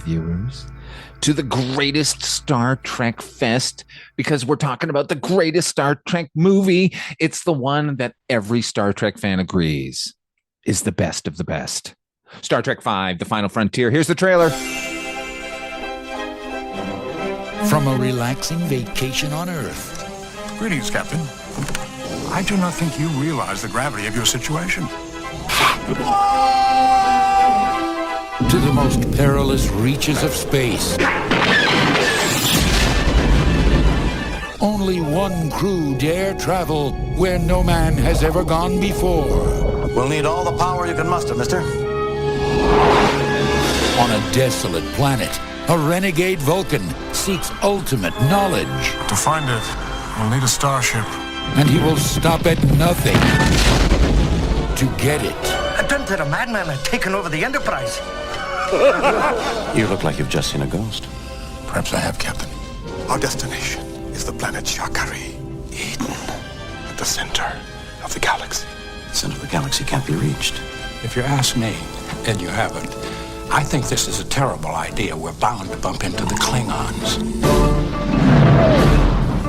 viewers, to the greatest Star Trek fest, because we're talking about the greatest Star Trek movie. It's the one that every Star Trek fan agrees is the best of the best. Star Trek V, The Final Frontier. Here's the trailer. From a relaxing vacation on Earth. Greetings, Captain. I do not think you realize the gravity of your situation. To the most perilous reaches of space. Only one crew dare travel where no man has ever gone before. We'll need all the power you can muster, mister. On a desolate planet, a renegade Vulcan seeks ultimate knowledge. To find it, we'll need a starship. And he will stop at nothing to get it. I dreamt that a madman had taken over the Enterprise. You look like you've just seen a ghost. Perhaps I have, Captain. Our destination is the planet Shakari, Eden, at the center of the galaxy. The center of the galaxy can't be reached. If you ask me, and you haven't, I think this is a terrible idea. We're bound to bump into the Klingons.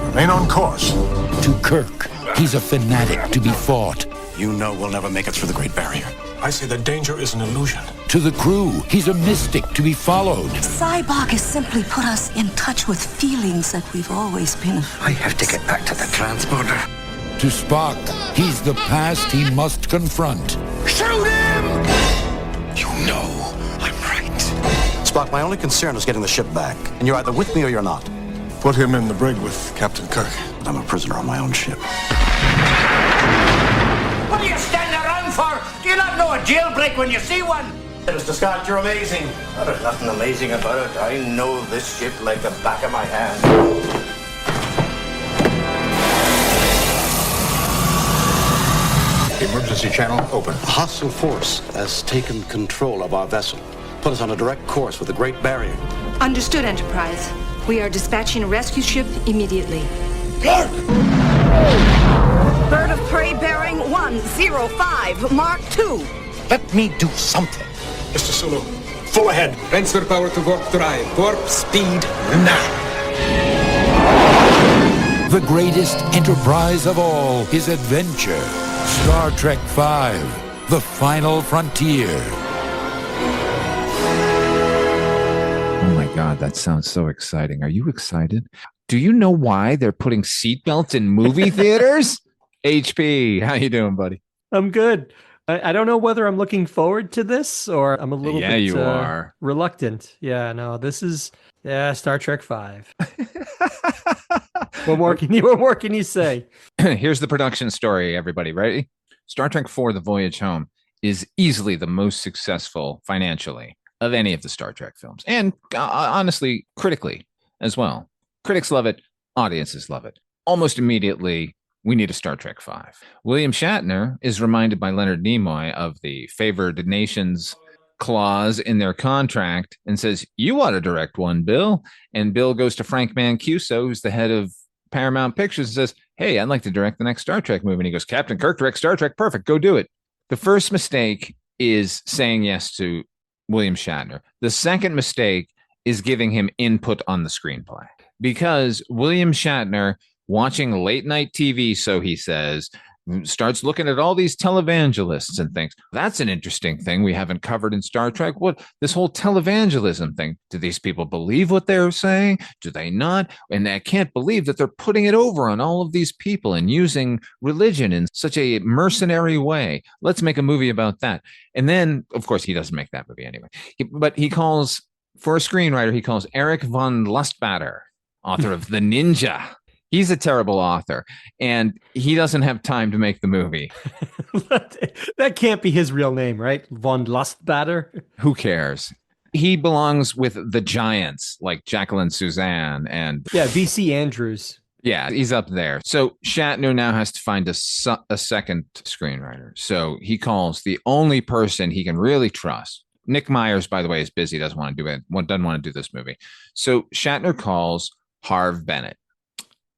Remain on course. To Kirk, he's a fanatic to be fought. You know we'll never make it through the Great Barrier. I say that danger is an illusion. To the crew, he's a mystic to be followed. Sybok has simply put us in touch with feelings that we've always been afraid. I have to get back to the transporter. To Spock, he's the past he must confront. Shoot him! You know I'm right. Spock, my only concern is getting the ship back. And you're either with me or you're not. Put him in the brig with Captain Kirk. I'm a prisoner on my own ship. What are you standing around for? Do you not know a jailbreak when you see one? Mr. Scott, you're amazing. There's nothing amazing about it. I know this ship like the back of my hand. Emergency channel open. A hostile force has taken control of our vessel. Put us on a direct course with the Great Barrier. Understood, Enterprise. We are dispatching a rescue ship immediately. Clark! Bird of prey bearing 105, Mark II. Let me do something. Mr. Sulu, full ahead. Transfer power to warp drive. Warp speed now. The greatest enterprise of all is adventure. Star Trek V, The Final Frontier. Oh my God, that sounds so exciting. Are you excited? Do you know why they're putting seatbelts in movie theaters? HP, how you doing, buddy? I'm good. I don't know whether I'm looking forward to this or I'm a little bit you are. reluctant. Yeah, no, this is Star Trek V. What more can you say? Here's the production story, everybody. Ready? Star Trek IV, The Voyage Home, is easily the most successful financially of any of the Star Trek films. And honestly, critically as well. Critics love it. Audiences love it. Almost immediately, we need a Star Trek V. William Shatner is reminded by Leonard Nimoy of the favored nations clause in their contract and says, you ought to direct one, Bill. And Bill goes to Frank Mancuso, who's the head of Paramount Pictures, and says, hey, I'd like to direct the next Star Trek movie. And he goes, Captain Kirk directs Star Trek. Perfect. Go do it. The first mistake is saying yes to William Shatner. The second mistake is giving him input on the screenplay, because William Shatner, watching late night TV, so he says, starts looking at all these televangelists and thinks, that's an interesting thing we haven't covered in Star Trek. What, this whole televangelism thing? Do these people believe what they're saying? Do they not? And I can't believe that they're putting it over on all of these people and using religion in such a mercenary way. Let's make a movie about that. And then, of course, he doesn't make that movie anyway. But he calls, for a screenwriter, he calls Eric von Lustbader, author of The Ninja. He's a terrible author, and he doesn't have time to make the movie. That can't be his real name, right? Von Lustbader? Who cares? He belongs with the giants like Jacqueline Suzanne and... Yeah, V.C. Andrews. Yeah, he's up there. So Shatner now has to find a second screenwriter. So he calls the only person he can really trust. Nick Myers, by the way, is busy, doesn't want to do it, doesn't want to do this movie. So Shatner calls Harve Bennett.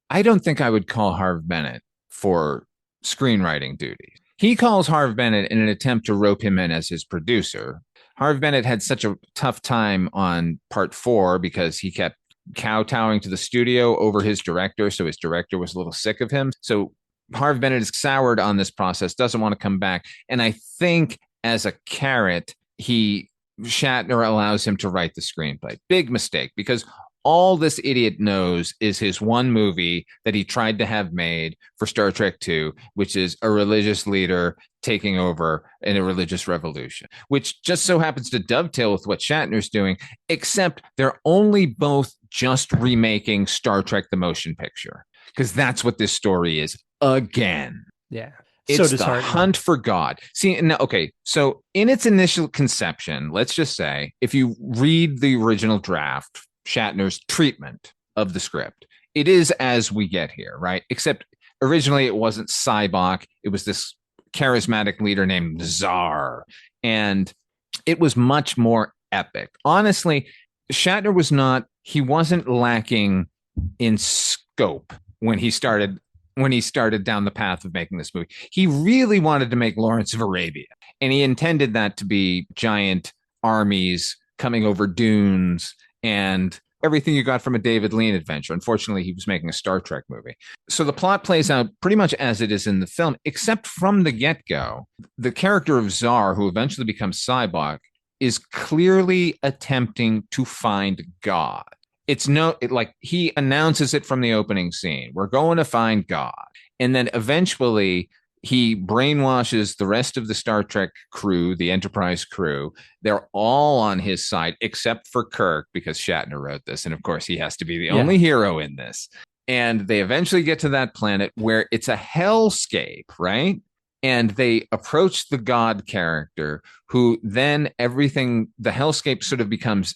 I don't think I would call Harve Bennett for screenwriting duties. He calls Harve Bennett in an attempt to rope him in as his producer. Harv Bennett had such a tough time on part 4 because he kept kowtowing to the studio over his director. So his director was a little sick of him. So Harv Bennett is soured on this process, doesn't want to come back. And I think as a carrot, Shatner allows him to write the screenplay. Big mistake, because all this idiot knows is his one movie that he tried to have made for Star Trek II, which is a religious leader taking over in a religious revolution, which just so happens to dovetail with what Shatner's doing, except they're only both just remaking Star Trek the motion picture, because that's what this story is again. Yeah. It's the hunt for God. See, now, okay, so in its initial conception, let's just say, if you read the original draft, Shatner's treatment of the script, it is as we get here, right? Except originally it wasn't Sybok. It was this charismatic leader named Tsar. And it was much more epic. Honestly, Shatner wasn't lacking in scope when he started down the path of making this movie. He really wanted to make Lawrence of Arabia, and he intended that to be giant armies coming over dunes and everything you got from a David Lean adventure. Unfortunately, he was making a Star Trek movie. So the plot plays out pretty much as it is in the film, except from the get-go, the character of Tsar, who eventually becomes Sybok, is clearly attempting to find God. He announces it from the opening scene. We're going to find God. And then eventually he brainwashes the rest of the Star Trek crew, the Enterprise crew. They're all on his side, except for Kirk, because Shatner wrote this. And of course, he has to be the only hero in this. And they eventually get to that planet where it's a hellscape, right? And they approach the God character, who then the hellscape sort of becomes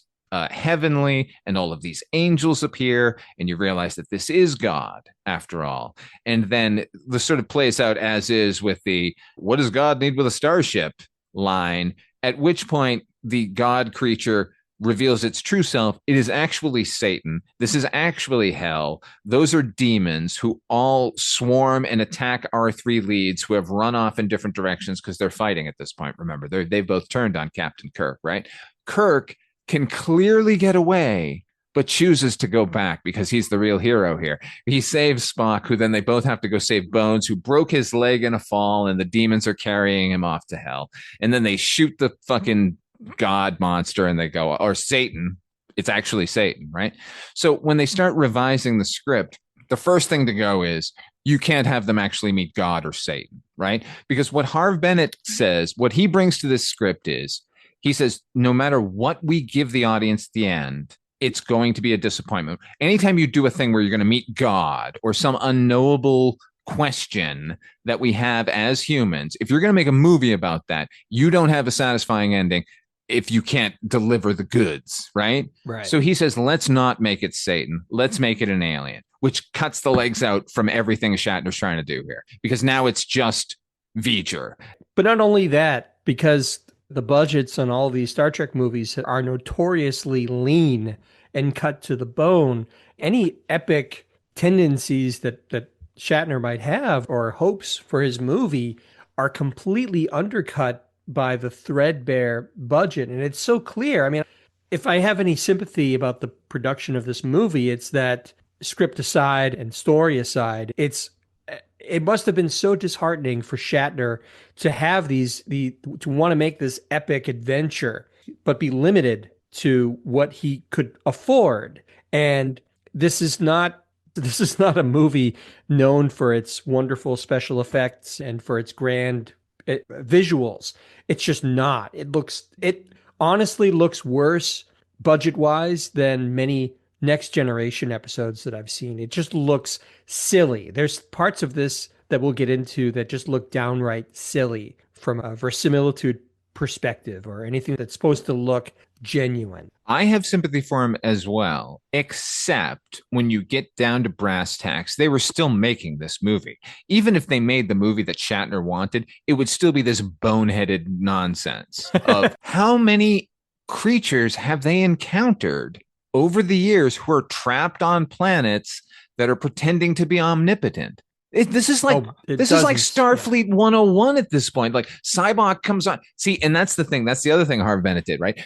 heavenly, and all of these angels appear, and you realize that this is God after all. And then this sort of plays out as is with the "what does God need with a starship" line, at which point the God creature reveals its true self. It is actually Satan. This is actually hell. Those are demons who all swarm and attack our 3 leads, who have run off in different directions because they're fighting at this point. Remember, they've both turned on Captain Kirk, right? Kirk can clearly get away, but chooses to go back because he's the real hero here. He saves Spock, who then they both have to go save Bones, who broke his leg in a fall, and the demons are carrying him off to hell. And then they shoot the fucking God monster, and they go, or Satan. It's actually Satan, right? So when they start revising the script, the first thing to go is, you can't have them actually meet God or Satan, right? Because what Harv Bennett says, what he brings to this script is, he says, no matter what we give the audience at the end, it's going to be a disappointment. Anytime you do a thing where you're going to meet God or some unknowable question that we have as humans, if you're going to make a movie about that, you don't have a satisfying ending if you can't deliver the goods, right? Right. So he says, let's not make it Satan. Let's make it an alien, which cuts the legs out from everything Shatner's trying to do here, because now it's just V'ger. But not only that, because the budgets on all these Star Trek movies are notoriously lean and cut to the bone. Any epic tendencies that Shatner might have or hopes for his movie are completely undercut by the threadbare budget. And it's so clear. I mean, if I have any sympathy about the production of this movie, it's that, script aside and story aside, it must have been so disheartening for Shatner to have to want to make this epic adventure, but be limited to what he could afford. And this is not a movie known for its wonderful special effects and for its grand visuals. It's just not. It honestly looks worse budget-wise than many Next Generation episodes that I've seen. It just looks silly. There's parts of this that we'll get into that just look downright silly from a verisimilitude perspective or anything that's supposed to look genuine. I have sympathy for him as well, except when you get down to brass tacks, they were still making this movie. Even if they made the movie that Shatner wanted, it would still be this boneheaded nonsense of how many creatures have they encountered over the years who are trapped on planets that are pretending to be omnipotent. This is like Starfleet 101 at this point. Like Sybok comes on. See, and that's the thing. That's the other thing Harv Bennett did, right?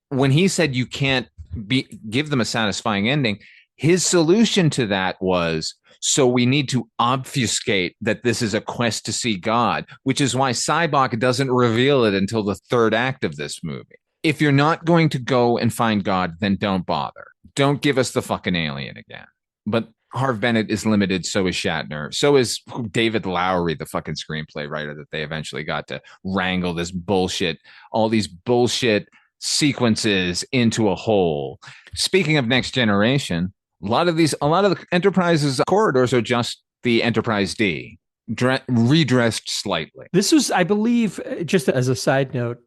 When he said you can't give them a satisfying ending, his solution to that was, so we need to obfuscate that this is a quest to see God, which is why Sybok doesn't reveal it until the third act of this movie. If you're not going to go and find God, then don't bother. Don't give us the fucking alien again. But Harv Bennett is limited. So is Shatner. So is David Lowery, the fucking screenplay writer that they eventually got to wrangle this bullshit, all these bullshit sequences into a whole. Speaking of Next Generation, a lot of the Enterprise's corridors are just the Enterprise D, redressed slightly. This was, I believe, just as a side note,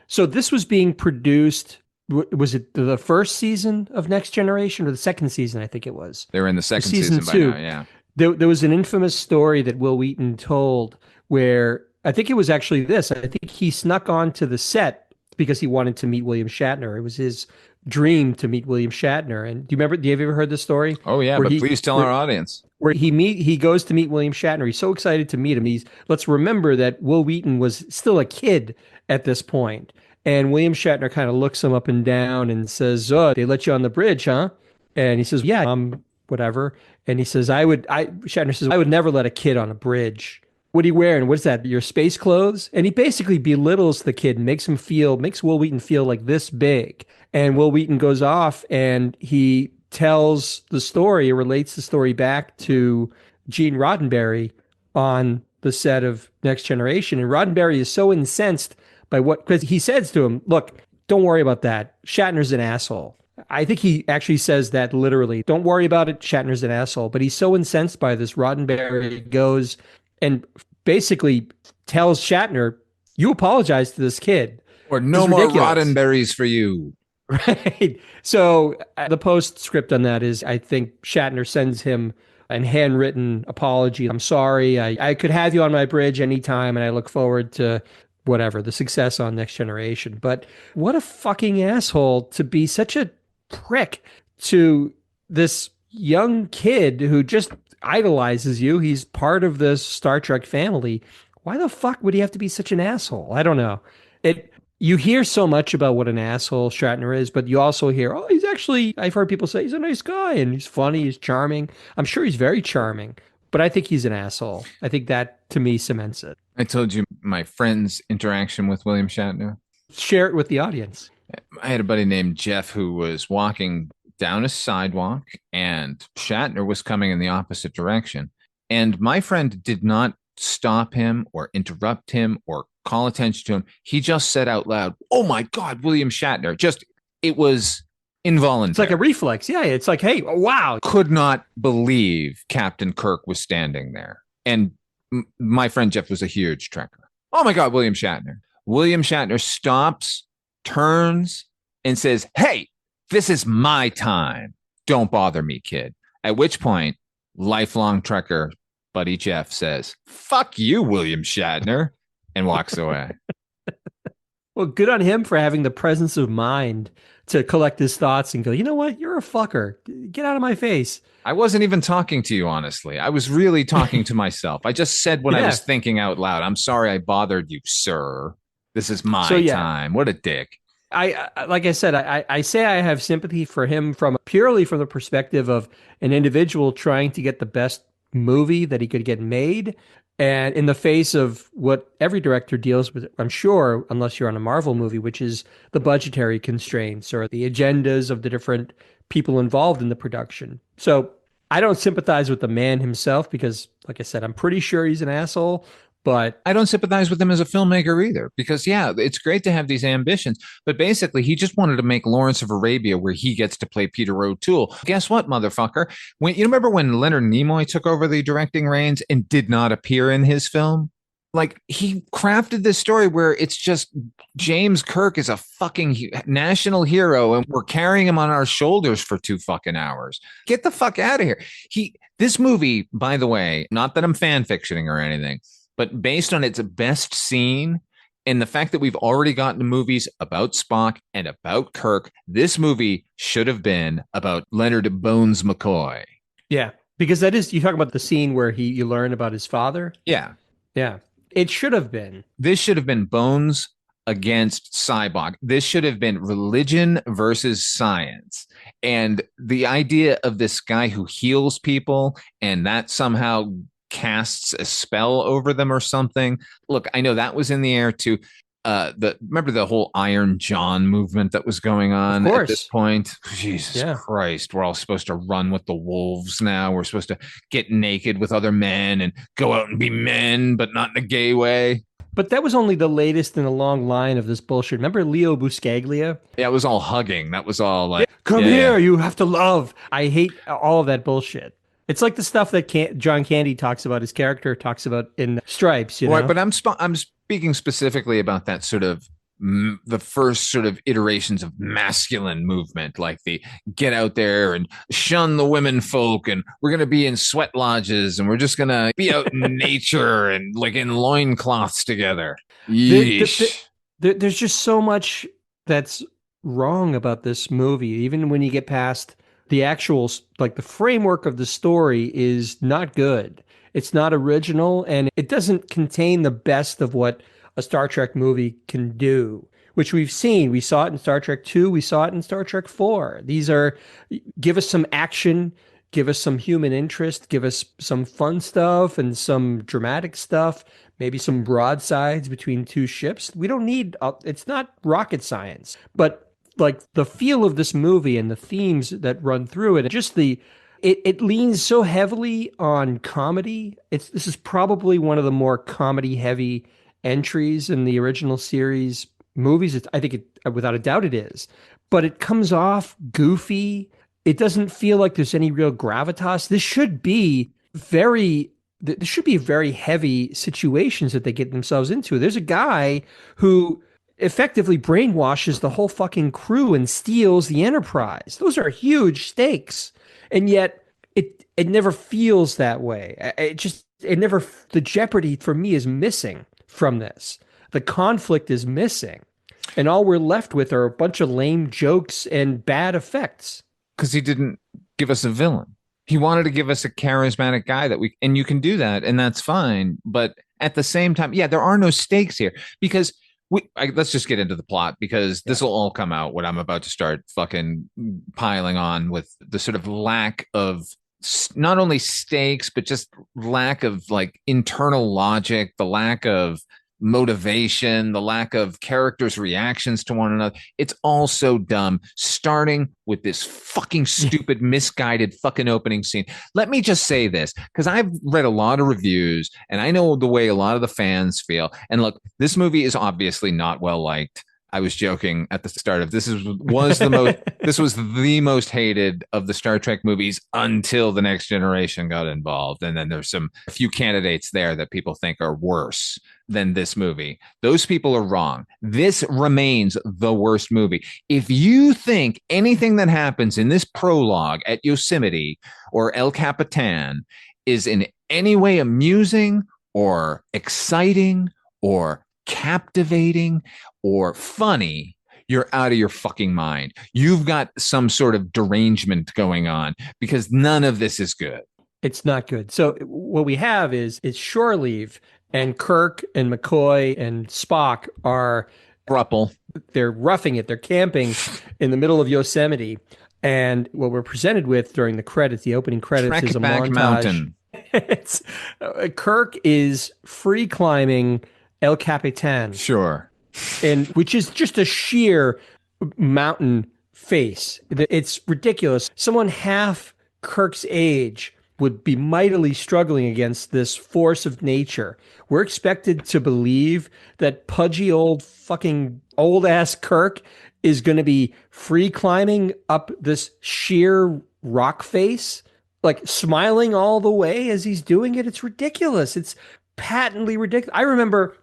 so this was being produced. Was it the first season of Next Generation or the second season? I think it was. They were in the second season by now, yeah. There was an infamous story that Will Wheaton told where I think it was actually this. I think he snuck onto the set because he wanted to meet William Shatner. It was his dream to meet William Shatner. And do you have you ever heard this story? Oh yeah, but please tell our audience. Where he goes to meet William Shatner. He's so excited to meet him. Let's remember that Will Wheaton was still a kid at this point. And William Shatner kind of looks him up and down and says, "Oh, they let you on the bridge, huh?" And he says, "Yeah, whatever." And he says, Shatner says, "I would never let a kid on a bridge. What are you wearing? What's that? Your space clothes?" And he basically belittles the kid and makes Will Wheaton feel like this big. And Will Wheaton goes off and he tells the story, relates the story back to Gene Roddenberry on the set of Next Generation. And Roddenberry is so incensed by because he says to him, "Look, don't worry about that. Shatner's an asshole." I think he actually says that literally. "Don't worry about it. Shatner's an asshole." But he's so incensed by this, Roddenberry goes and basically tells Shatner, "You apologize to this kid. Or no more Roddenberries for you." Right. So the postscript on that is, I think Shatner sends him a handwritten apology. "I'm sorry. I could have you on my bridge anytime, and I look forward to whatever, the success on Next Generation." But what a fucking asshole to be such a prick to this young kid who just idolizes you. He's part of this Star Trek family. Why the fuck would he have to be such an asshole? I don't know. You hear so much about what an asshole Shatner is, but you also hear, "Oh, I've heard people say he's a nice guy and he's funny, he's charming." I'm sure he's very charming, but I think he's an asshole. I think that, to me, cements it. I told you my friend's interaction with William Shatner. Share it with the audience. I had a buddy named Jeff who was walking down a sidewalk and Shatner was coming in the opposite direction. And my friend did not stop him or interrupt him or call attention to him. He just said out loud, "Oh my God, William Shatner." It was involuntary. It's like a reflex. Yeah. It's like, "Hey, wow." Could not believe Captain Kirk was standing there. And my friend Jeff was a huge Trekker. "Oh my God, William Shatner." William Shatner stops, turns, and says, "Hey, this is my time. Don't bother me, kid." At which point, lifelong Trekker buddy Jeff says, "Fuck you, William Shatner," and walks away. Well, good on him for having the presence of mind to collect his thoughts and go, "You know what? You're a fucker. Get out of my face." I wasn't even talking to you, honestly. I was really talking to myself. I just said what I was thinking out loud. "I'm sorry I bothered you, sir. This is my time." What a dick. Like I said, I say I have sympathy for him purely from the perspective of an individual trying to get the best movie that he could get made. And in the face of what every director deals with, I'm sure, unless you're on a Marvel movie, which is the budgetary constraints or the agendas of the different people involved in the production. So I don't sympathize with the man himself because, like I said, I'm pretty sure he's an asshole. But I don't sympathize with him as a filmmaker either, because, yeah, it's great to have these ambitions. But basically, he just wanted to make Lawrence of Arabia where he gets to play Peter O'Toole. Guess what, motherfucker? You remember when Leonard Nimoy took over the directing reins and did not appear in his film? Like, he crafted this story where it's just James Kirk is a fucking national hero and we're carrying him on our shoulders for 2 fucking hours. Get the fuck out of here. This movie, by the way, not that I'm fan fictioning or anything, but based on its best scene and the fact that we've already gotten movies about Spock and about Kirk, this movie should have been about Leonard Bones McCoy. Yeah. Because that is, you talk about the scene where you learn about his father. Yeah. Yeah. It should have been. This should have been Bones against Sybok. This should have been religion versus science. And the idea of this guy who heals people and that somehow casts a spell over them or something. Look, I know that was in the air too. Remember the whole Iron John movement that was going on at this point? Jesus Christ, we're all supposed to run with the wolves now. We're supposed to get naked with other men and go out and be men, but not in a gay way. But that was only the latest in a long line of this bullshit. Remember Leo Buscaglia? Yeah, it was all hugging. That was all like, come here, you have to love. I hate all of that bullshit. It's like the stuff that John Candy talks about, his character talks about in Stripes, you know? Right, but I'm speaking specifically about that sort of the first sort of iterations of masculine movement, like the get out there and shun the women folk, and we're going to be in sweat lodges, and we're just going to be out in nature and like in loincloths together. Yeesh. There's just so much that's wrong about this movie, even when you get past the actual, like the framework of the story is not good. It's not original, and it doesn't contain the best of what a Star Trek movie can do, which we've seen. We saw it in Star Trek 2. We saw it in Star Trek 4. These are, give us some action, give us some human interest, give us some fun stuff and some dramatic stuff, maybe some broadsides between two ships. We don't need, it's not rocket science, but like the feel of this movie and the themes that run through it, just it leans so heavily on comedy. This is probably one of the more comedy heavy entries in the original series movies. I think without a doubt it is, but it comes off goofy. It doesn't feel like there's any real gravitas. This should be very heavy situations that they get themselves into. There's a guy who effectively brainwashes the whole fucking crew and steals the Enterprise. Those are huge stakes. And yet it never feels that way. The jeopardy for me is missing from this. The conflict is missing. And all we're left with are a bunch of lame jokes and bad effects. Because he didn't give us a villain. He wanted to give us a charismatic guy and you can do that, and that's fine. But at the same time, there are no stakes here because let's just get into the plot, because this will all come out what I'm about to start fucking piling on with the sort of lack of not only stakes, but just lack of like internal logic, the lack of motivation, the lack of characters' reactions to one another. It's all so dumb, starting with this fucking stupid, misguided fucking opening scene. Let me just say this, because I've read a lot of reviews and I know the way a lot of the fans feel. And look, this movie is obviously not well liked. I was joking at the start of this was the most hated of the Star Trek movies until The Next Generation got involved. And then there's a few candidates there that people think are worse than this movie. Those people are wrong. This remains the worst movie. If you think anything that happens in this prologue at Yosemite or El Capitan is in any way amusing or exciting or captivating or funny, you're out of your fucking mind. You've got some sort of derangement going on, because none of this is good. It's not good. So what we have is shore leave, and Kirk and McCoy and Spock are throuple. They're roughing it. They're camping in the middle of Yosemite. And what we're presented with during the credits, the opening credits, is a montage. Mountain. It's Kirk is free climbing El Capitan. Sure. And which is just a sheer mountain face. It's ridiculous. Someone half Kirk's age would be mightily struggling against this force of nature. We're expected to believe that pudgy old ass Kirk is going to be free climbing up this sheer rock face, like smiling all the way as he's doing it. It's ridiculous. It's patently ridiculous. I remember,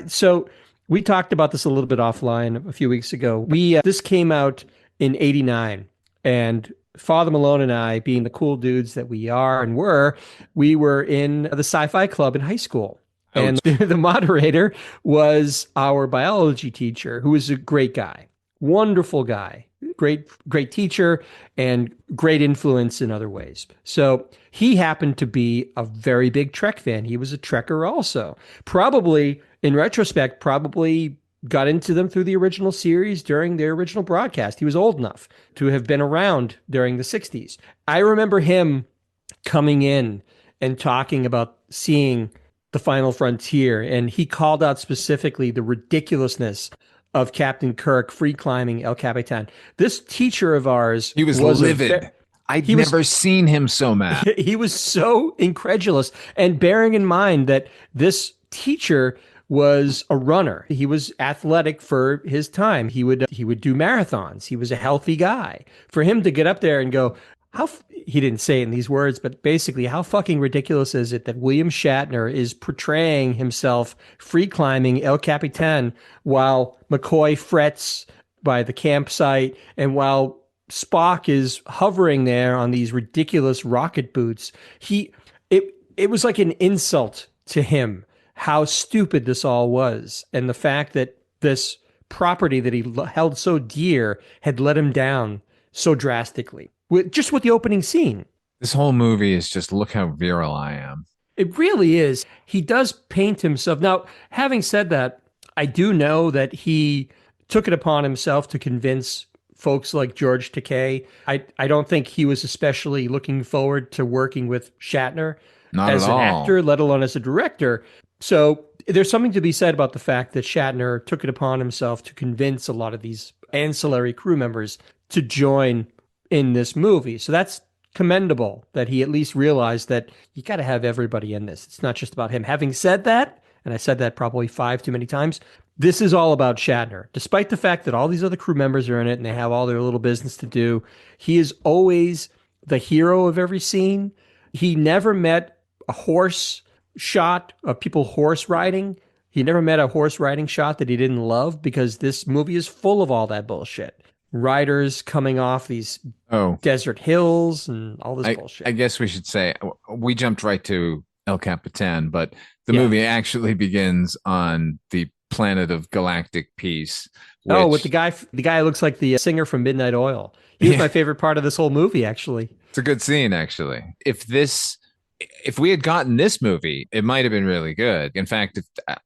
so we talked about this a little bit offline a few weeks ago. This came out in '89, and Father Malone and I, being the cool dudes that we are and were, we were in the sci-fi club in high school. And the moderator was our biology teacher, who was a great guy. Wonderful guy, great teacher, and great influence in other ways. So he happened to be a very big Trek fan. He was a Trekker also. Probably, in retrospect, probably got into them through the original series during their original broadcast. He was old enough to have been around during the 60s. I remember him coming in and talking about seeing The Final Frontier, and he called out specifically the ridiculousness of Captain Kirk free climbing El Capitan. This teacher of ours He was livid. I'd never seen him so mad. He was so incredulous. And bearing in mind that this teacher was a runner, he was athletic for his time. He would do marathons. He was a healthy guy. For him to get up there and go, he didn't say it in these words, but basically, how fucking ridiculous is it that William Shatner is portraying himself free climbing El Capitan while McCoy frets by the campsite and while Spock is hovering there on these ridiculous rocket boots? It was like an insult to him how stupid this all was, and the fact that this property that he held so dear had let him down so drastically. With the opening scene. This whole movie is just, look how virile I am. It really is. He does paint himself. Now, having said that, I do know that he took it upon himself to convince folks like George Takei. I don't think he was especially looking forward to working with Shatner as an actor, let alone as a director. So there's something to be said about the fact that Shatner took it upon himself to convince a lot of these ancillary crew members to join in this movie. So that's commendable that he at least realized that you got to have everybody in this. It's not just about him. Having said that, and I said that probably 5 too many times, this is all about Shatner. Despite the fact that all these other crew members are in it and they have all their little business to do, he is always the hero of every scene. He never met a horse shot of people horse riding. He never met a horse riding shot that he didn't love, because this movie is full of all that bullshit. Riders coming off these desert hills and all this bullshit. I guess we should say we jumped right to El Capitan, but the movie actually begins on the planet of galactic peace. With the guy who looks like the singer from Midnight Oil. He was my favorite part of this whole movie, actually. It's a good scene, actually. If we had gotten this movie, it might have been really good. In fact,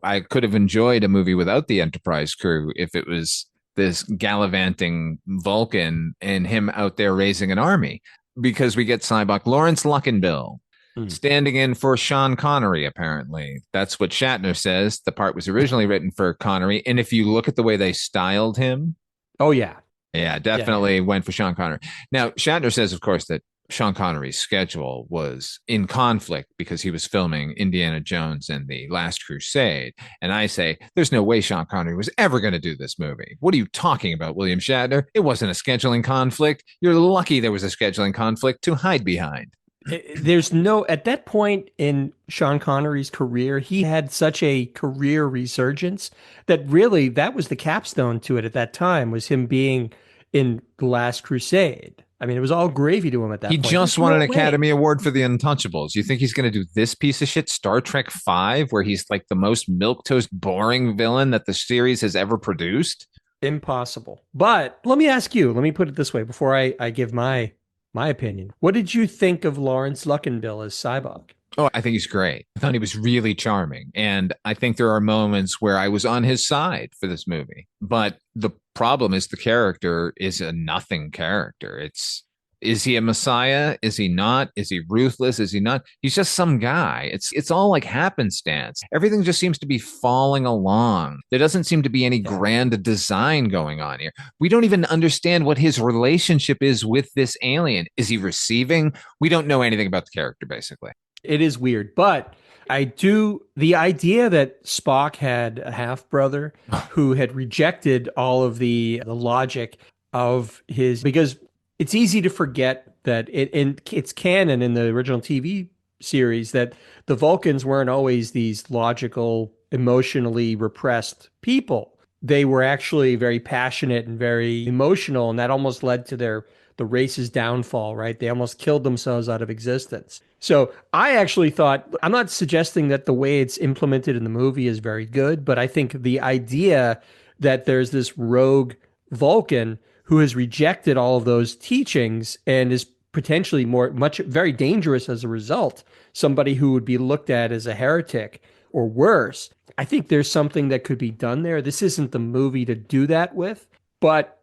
I could have enjoyed a movie without the Enterprise crew if it was this gallivanting Vulcan and him out there raising an army, because we get Sybok, Lawrence Luckinbill, standing in for Sean Connery, apparently. That's what Shatner says. The part was originally written for Connery. And if you look at the way they styled him. Oh, yeah. Yeah, definitely went for Sean Connery. Now, Shatner says, of course, that Sean Connery's schedule was in conflict because he was filming Indiana Jones and The Last Crusade. And I say, there's no way Sean Connery was ever going to do this movie. What are you talking about, William Shatner? It wasn't a scheduling conflict. You're lucky there was a scheduling conflict to hide behind. At that point in Sean Connery's career, he had such a career resurgence that really that was the capstone to it at that time, was him being in The Last Crusade. I mean, it was all gravy to him at that point. He just won an Academy Award for The Untouchables. You think he's going to do this piece of shit, Star Trek V, where he's like the most milquetoast, boring villain that the series has ever produced? Impossible. But let me ask you, let me put it this way before I give my opinion. What did you think of Lawrence Luckinbill as Sybok? Oh, I think he's great. I thought he was really charming. And I think there are moments where I was on his side for this movie. But the problem is the character is a nothing character. Is he a messiah? Is he not? Is he ruthless? Is he not? He's just some guy. It's all like happenstance. Everything just seems to be falling along. There doesn't seem to be any grand design going on here. We don't even understand what his relationship is with this alien. Is he receiving? We don't know anything about the character, basically. It is weird, but the idea that Spock had a half brother who had rejected all of the logic of his, because it's easy to forget that it's canon in the original TV series that the Vulcans weren't always these logical, emotionally repressed people. They were actually very passionate and very emotional, and that almost led to the race's downfall, right? They almost killed themselves out of existence. So I actually thought, I'm not suggesting that the way it's implemented in the movie is very good, but I think the idea that there's this rogue Vulcan who has rejected all of those teachings and is potentially very dangerous as a result, somebody who would be looked at as a heretic or worse. I think there's something that could be done there. This isn't the movie to do that with, but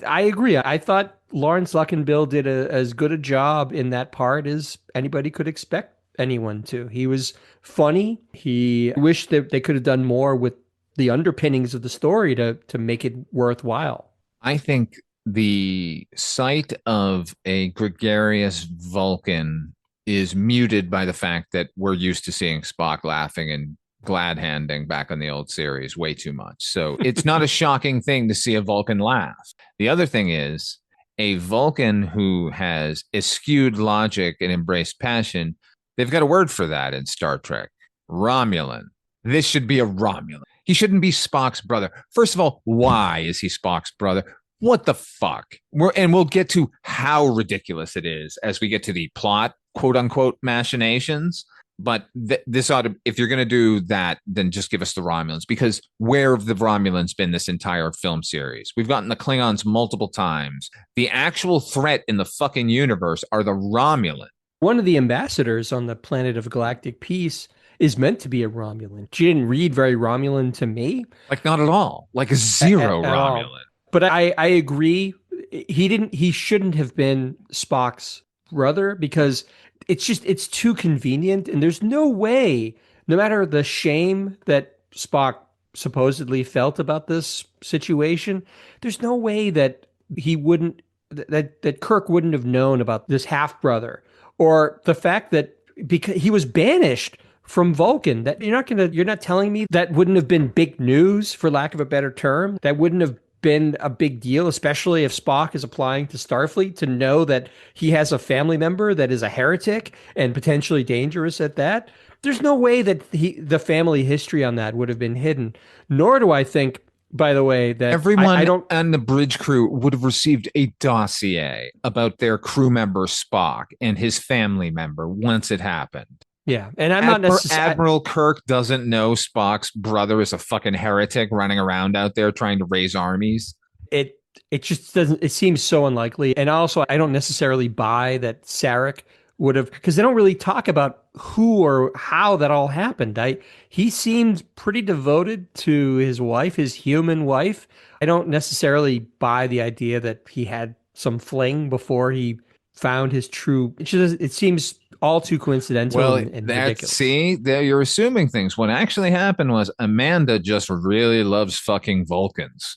I agree. I thought Lawrence Luckinbill did as good a job in that part as anybody could expect anyone to. He was funny. He wished that they could have done more with the underpinnings of the story to make it worthwhile. I think the sight of a gregarious Vulcan is muted by the fact that we're used to seeing Spock laughing and glad handing back on the old series way too much. So it's not a shocking thing to see a Vulcan laugh. The other thing is a Vulcan who has eschewed logic and embraced passion. They've got a word for that in Star Trek. Romulan. This should be a Romulan. He shouldn't be Spock's brother. First of all, why is he Spock's brother? What the fuck? We'll get to how ridiculous it is as we get to the plot, quote unquote, machinations. But this ought to, if you're going to do that, then just give us the Romulans, because where have the Romulans been this entire film series? We've gotten the Klingons multiple times. The actual threat in the fucking universe are the Romulans. One of the ambassadors on the planet of galactic peace is meant to be a Romulan. She didn't read very Romulan to me. Like, not at all. Like a zero at Romulan. All. But I agree. He shouldn't have been Spock's brother, because it's too convenient. And there's no way, no matter the shame that Spock supposedly felt about this situation, there's no way that that Kirk wouldn't have known about this half brother, or the fact that because he was banished from Vulcan, that you're not telling me that wouldn't have been big news, for lack of a better term. That wouldn't have been a big deal, especially if Spock is applying to Starfleet, to know that he has a family member that is a heretic and potentially dangerous at that. There's no way that the family history on that would have been hidden. Nor do I think, by the way, that everyone and the bridge crew would have received a dossier about their crew member Spock and his family member once it happened. Yeah, and I'm not necessarily... Admiral Kirk doesn't know Spock's brother is a fucking heretic running around out there trying to raise armies. It just doesn't... It seems so unlikely. And also, I don't necessarily buy that Sarek would have... Because they don't really talk about who or how that all happened. He seemed pretty devoted to his wife, his human wife. I don't necessarily buy the idea that he had some fling before he found his true... It seems all too coincidental and ridiculous. See, there you're assuming things. What actually happened was Amanda just really loves fucking Vulcans.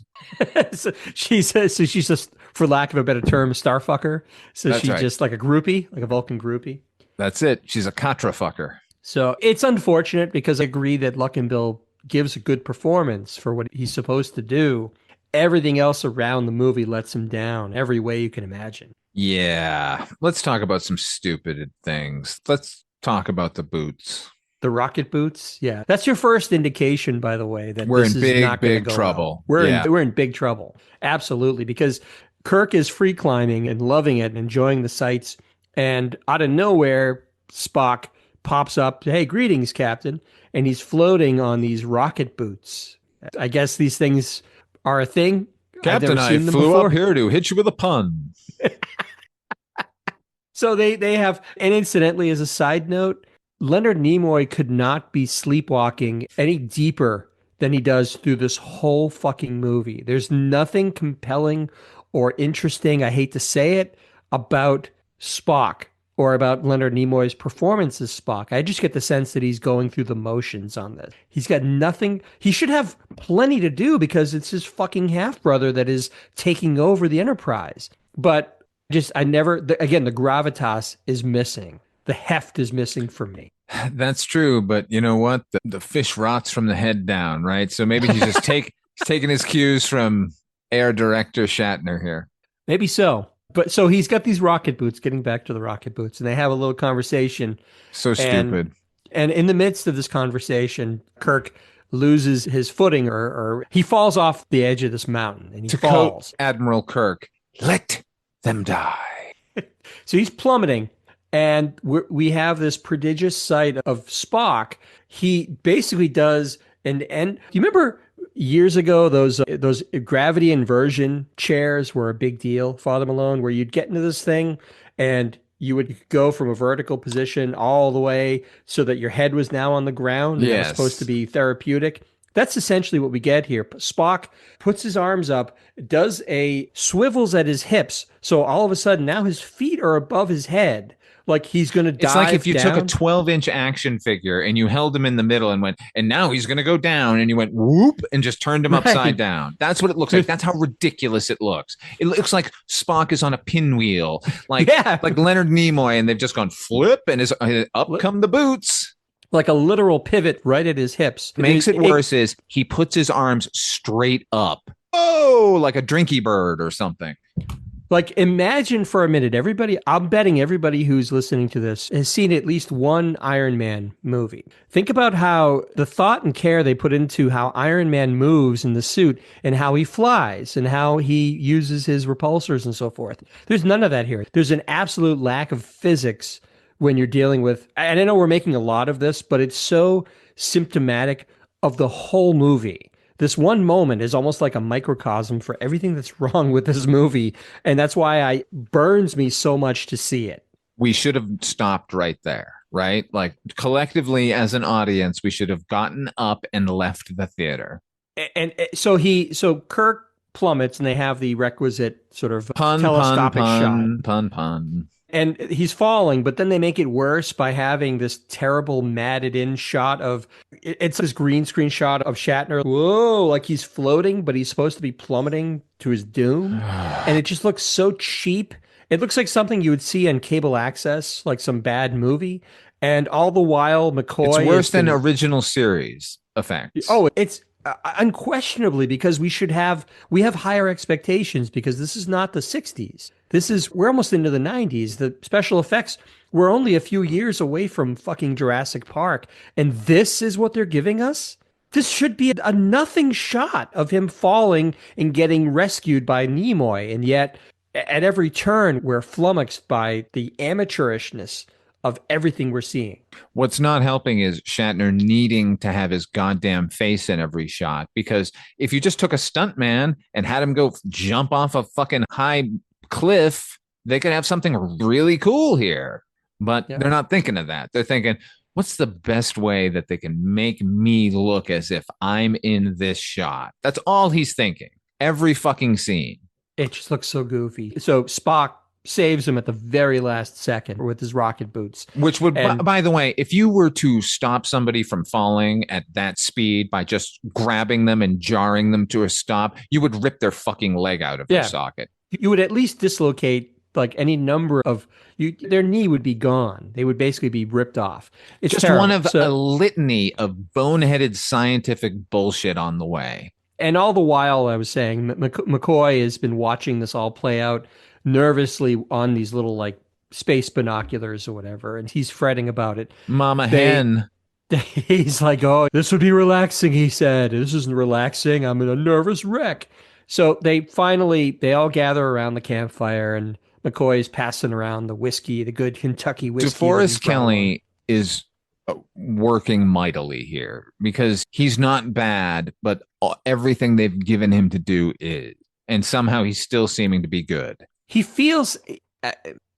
So she's just, for lack of a better term, a starfucker. So that's she's right. Just like a groupie, like a Vulcan groupie. That's it. She's a Katra fucker. So it's unfortunate, because I agree that Luckinbill gives a good performance for what he's supposed to do. Everything else around the movie lets him down every way you can imagine. Yeah. Let's talk about some stupid things. Let's talk about the boots. The rocket boots? Yeah. That's your first indication, by the way, that we're this in is not big go trouble. Well. We're in big trouble. Absolutely. Because Kirk is free climbing and loving it and enjoying the sights. And out of nowhere, Spock pops up. Hey, greetings, Captain. And he's floating on these rocket boots. I guess these things are a thing. Captain, I flew up here to hit you with a pun. So they have, and incidentally, as a side note, Leonard Nimoy could not be sleepwalking any deeper than he does through this whole fucking movie. There's nothing compelling or interesting, I hate to say it, about Spock or about Leonard Nimoy's performance as Spock. I just get the sense that he's going through the motions on this. He's got nothing. He should have plenty to do, because it's his fucking half-brother that is taking over the Enterprise. But the gravitas is missing. The heft is missing for me. That's true, but you know what? The fish rots from the head down, right? So maybe he's just taking his cues from Air Director Shatner here. Maybe so. But so he's got these rocket boots, getting back to the rocket boots, and they have a little conversation. So stupid. And in the midst of this conversation, Kirk loses his footing, or he falls off the edge of this mountain, and he falls. Quote Admiral Kirk, let them die. So he's plummeting, and we have this prodigious sight of Spock. He basically does do you remember years ago, those gravity inversion chairs were a big deal, Father Malone, where you'd get into this thing and you would go from a vertical position all the way so that your head was now on the ground, and that was supposed to Yes. be therapeutic. That's essentially what we get here. Spock puts his arms up, swivels at his hips. So all of a sudden now his feet are above his head. Like he's going to dive It's like if you took a down. 12-inch action figure and you held him in the middle and went, and now he's going to go down, and you went whoop and just turned him upside Right. down. That's what it looks like. That's how ridiculous it looks. It looks like Spock is on a pinwheel, like Yeah. like Leonard Nimoy, and they've just gone flip, and up come the boots. Like a literal pivot right at his hips. Makes it worse is he puts his arms straight up. Oh, like a drinky bird or something. Like, imagine for a minute, I'm betting everybody who's listening to this has seen at least one Iron Man movie. Think about how the thought and care they put into how Iron Man moves in the suit and how he flies and how he uses his repulsors and so forth. There's none of that here. There's an absolute lack of physics when you're dealing with, and I know we're making a lot of this, but it's so symptomatic of the whole movie. This one moment is almost like a microcosm for everything that's wrong with this movie. And that's why it burns me so much to see it. We should have stopped right there, right? Like collectively as an audience, we should have gotten up and left the theater. And so Kirk plummets and they have the requisite sort of Pun, telescopic pun, shot. pun. And he's falling, but then they make it worse by having this terrible matted in shot of it's this green screen shot of Shatner. Whoa, like he's floating, but he's supposed to be plummeting to his doom. And it just looks so cheap. It looks like something you would see on cable access, like some bad movie. And all the while, McCoy. It's worse than original series effects. Oh, it's unquestionably, because we have higher expectations, because this is not the 60s. We're almost into the 90s. The special effects, we're only a few years away from fucking Jurassic Park. And this is what they're giving us? This should be a nothing shot of him falling and getting rescued by Nimoy. And yet, at every turn, we're flummoxed by the amateurishness of everything we're seeing. What's not helping is Shatner needing to have his goddamn face in every shot, because if you just took a stuntman and had him go jump off a fucking high cliff, they could have something really cool here. But they're not thinking of that. They're thinking, what's the best way that they can make me look as if I'm in this shot? That's all he's thinking. Every fucking scene. It just looks so goofy. So Spock saves him at the very last second with his rocket boots. Which would, by the way, if you were to stop somebody from falling at that speed by just grabbing them and jarring them to a stop, you would rip their fucking leg out of their socket. You would at least dislocate like any number of their knee would be gone. They would basically be ripped off. It's just terrible. one of a litany of boneheaded scientific bullshit on the way. And all the while, I was saying, McCoy has been watching this all play out nervously on these little like space binoculars or whatever, and he's fretting about it. Mama hen. He's like, oh, this would be relaxing, he said. This isn't relaxing. I'm in a nervous wreck. So they all gather around the campfire, and McCoy's passing around the whiskey, the good Kentucky whiskey. DeForest Kelley is working mightily here, because he's not bad, but everything they've given him to do is, and somehow he's still seeming to be good. He feels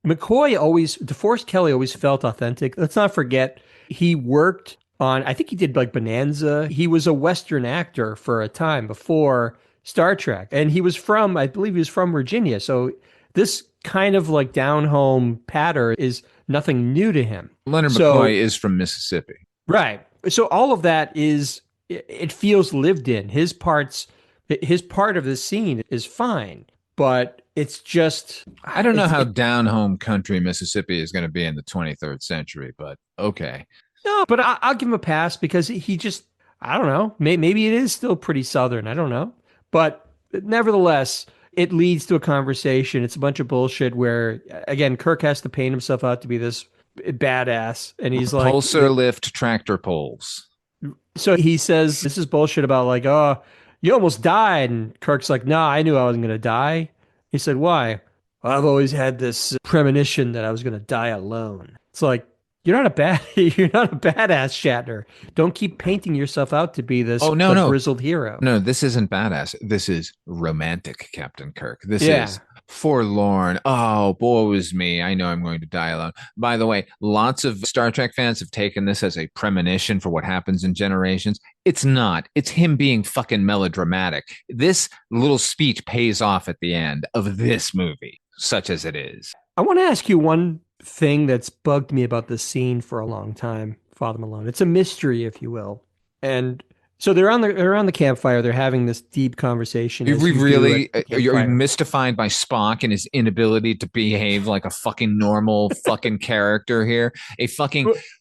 DeForest Kelley always felt authentic. Let's not forget, he worked on, I think he did like Bonanza. He was a Western actor for a time before Star Trek. And I believe he was from Virginia. So this kind of like down home patter is nothing new to him. Leonard McCoy is from Mississippi. Right. So all of that it feels lived in. His part of the scene is fine, but it's just, I don't know how down home country Mississippi is going to be in the 23rd century, but okay. No, but I'll give him a pass, because he just, I don't know, maybe it is still pretty Southern. I don't know. But nevertheless, it leads to a conversation. It's a bunch of bullshit where, again, Kirk has to paint himself out to be this badass. And he's like, Pulsar lift tractor poles. So he says, this is bullshit about like, oh, you almost died. And Kirk's like, no, I knew I wasn't going to die. He said, why? I've always had this premonition that I was going to die alone. It's like, You're not a bad you're not a badass, Shatner. Don't keep painting yourself out to be this Oh, no. grizzled hero. No, this isn't badass. This is romantic, Captain Kirk. This Yeah. is forlorn. Oh, woe is me. I know I'm going to die alone. By the way, lots of Star Trek fans have taken this as a premonition for what happens in Generations. It's not. It's him being fucking melodramatic. This little speech pays off at the end of this movie, such as it is. I want to ask you one thing that's bugged me about this scene for a long time, Father Malone. It's a mystery, if you will. And so they're around the campfire. They're having this deep conversation. Are you mystified by Spock and his inability to behave like a fucking normal fucking character here?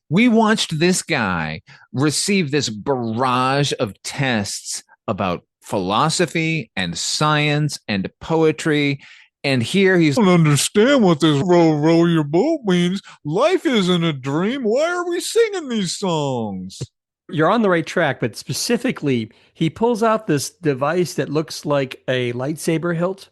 We watched this guy receive this barrage of tests about philosophy and science and poetry. And here he's, I don't understand what this row your boat means. Life isn't a dream. Why are we singing these songs? You're on the right track, but specifically, he pulls out this device that looks like a lightsaber hilt,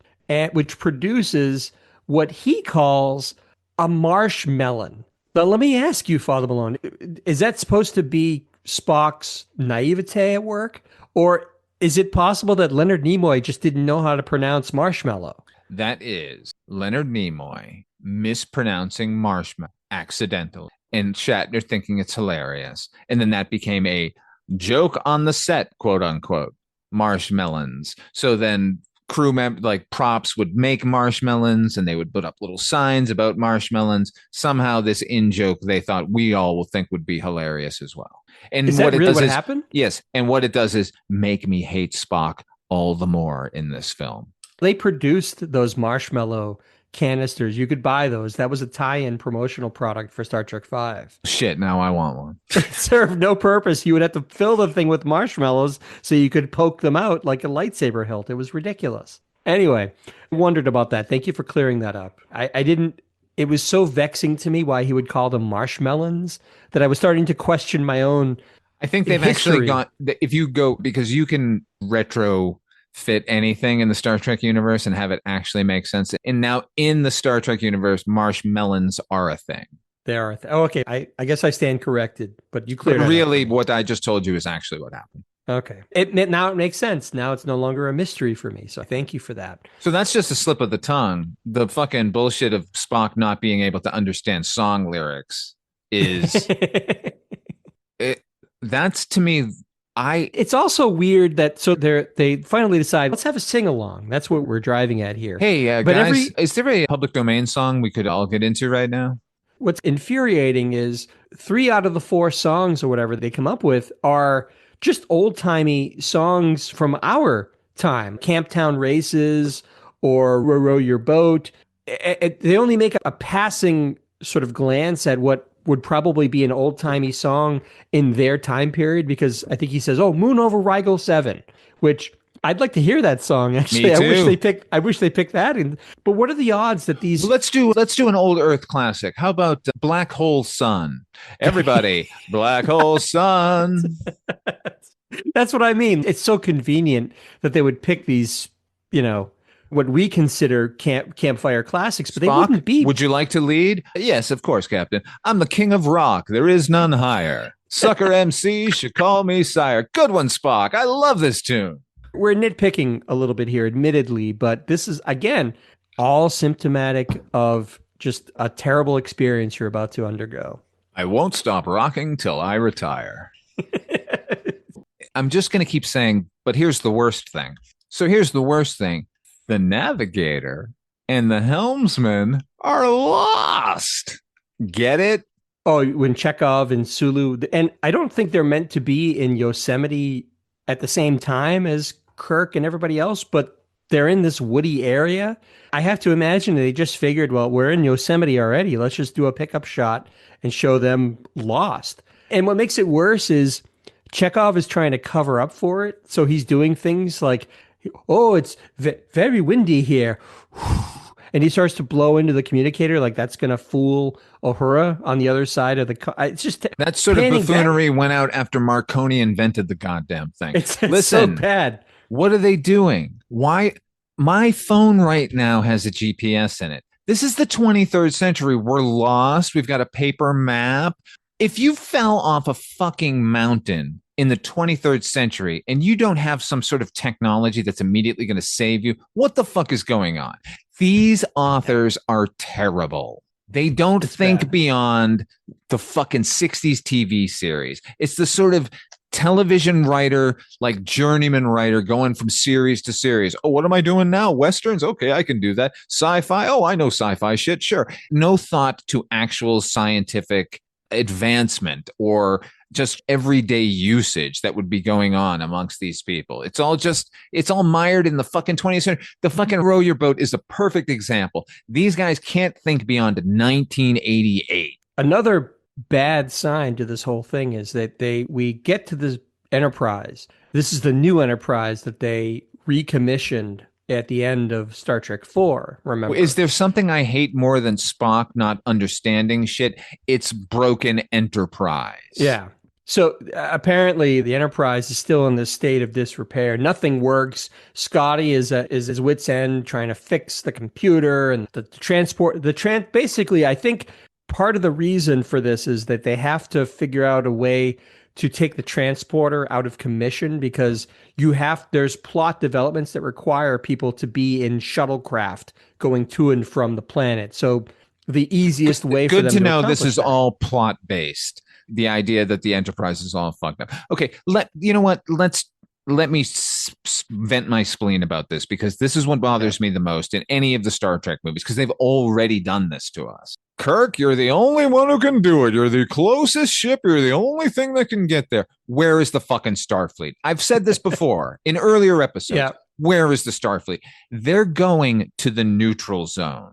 which produces what he calls a marshmallow. Now, let me ask you, Father Malone, is that supposed to be Spock's naivete at work? Or is it possible that Leonard Nimoy just didn't know how to pronounce marshmallow? That is Leonard Nimoy mispronouncing marshmallow accidentally, and Shatner thinking it's hilarious. And then that became a joke on the set, quote unquote, marshmallows. So then crew members, like props, would make marshmallows and they would put up little signs about marshmallows. Somehow this in-joke they thought we all will think would be hilarious as well. And is that really what happened? Yes. And what it does is make me hate Spock all the more in this film. They produced those marshmallow canisters. You could buy those. That was a tie-in promotional product for Star Trek V. Shit, now I want one. It served no purpose. You would have to fill the thing with marshmallows so you could poke them out like a lightsaber hilt. It was ridiculous. Anyway, I wondered about that. Thank you for clearing that up. I didn't, it was so vexing to me why he would call them marshmallows that I was starting to question my own I think they've history. actually gone, if you go, because you can retro fit anything in the Star Trek universe and have it actually make sense. And now in the Star Trek universe, marshmallows are a thing. They are. Oh, okay. I guess I stand corrected, but you cleared it up. Really, what I just told you is actually what happened. Okay. Now it makes sense. Now it's no longer a mystery for me. So thank you for that. So that's just a slip of the tongue. The fucking bullshit of Spock not being able to understand song lyrics is that's to me. It's also weird that they finally decide, let's have a sing along. That's what we're driving at here. Hey, but guys, is there a public domain song we could all get into right now? What's infuriating is 3 out of the 4 songs or whatever they come up with are just old timey songs from our time, Camptown Races or Row Row Your Boat. They only make a passing sort of glance at what would probably be an old-timey song in their time period, because I think he says, "Oh, Moon Over Rigel 7," which I'd like to hear that song. Actually, Me too. I wish they picked that. But what are the odds that these? Let's do an old Earth classic. How about Black Hole Sun? Everybody, Black Hole Sun. That's what I mean. It's so convenient that they would pick these, what we consider campfire classics, but Spock, they wouldn't be. Would you like to lead? Yes, of course, Captain. I'm the king of rock. There is none higher. Sucker MC should call me sire. Good one, Spock. I love this tune. We're nitpicking a little bit here, admittedly, but this is, again, all symptomatic of just a terrible experience you're about to undergo. I won't stop rocking till I retire. I'm just going to keep saying, but here's the worst thing. So here's the worst thing. The navigator and the helmsman are lost. Get it? Oh, when Chekhov and Sulu, and I don't think they're meant to be in Yosemite at the same time as Kirk and everybody else, but they're in this woody area. I have to imagine they just figured, well, we're in Yosemite already. Let's just do a pickup shot and show them lost. And what makes it worse is Chekhov is trying to cover up for it. So he's doing things like, oh, it's very windy here. And he starts to blow into the communicator like that's going to fool Uhura on the other side of the car. It's just that sort of buffoonery went out after Marconi invented the goddamn thing. It's Listen, so bad. What are they doing? Why? My phone right now has a GPS in it. This is the 23rd century. We're lost. We've got a paper map. If you fell off a fucking mountain in the 23rd century and you don't have some sort of technology that's immediately going to save you, what the fuck is going on? These authors are terrible. They don't think beyond the fucking 60s TV series. It's the sort of television writer, like journeyman writer, going from series to series. Oh, what am I doing now? Westerns? Okay, I can do that. Sci-fi? Oh, I know sci-fi shit. Sure. No thought to actual scientific advancement or just everyday usage that would be going on amongst these people. It's all mired in the fucking 20th century. The fucking row your boat is a perfect example. These guys can't think beyond 1988. Another bad sign to this whole thing is that we get to this Enterprise. This is the new Enterprise that they recommissioned at the end of Star Trek 4, remember? Is there something I hate more than Spock not understanding shit? It's broken Enterprise. Yeah. So apparently the Enterprise is still in this state of disrepair. Nothing works. Scotty is his wit's end trying to fix the computer and the transport. Basically, I think part of the reason for this is that they have to figure out a way to take the transporter out of commission because there's plot developments that require people to be in shuttlecraft going to and from the planet. So the easiest way for them to know this is that. all plot based. The idea that the Enterprise is all fucked up. Okay, let me vent my spleen about this because this is what bothers me the most in any of the Star Trek movies because they've already done this to us. Kirk, you're the only one who can do it. You're the closest ship. You're the only thing that can get there. Where is the fucking Starfleet? I've said this before in earlier episodes. Yeah. Where is the Starfleet? They're going to the neutral zone.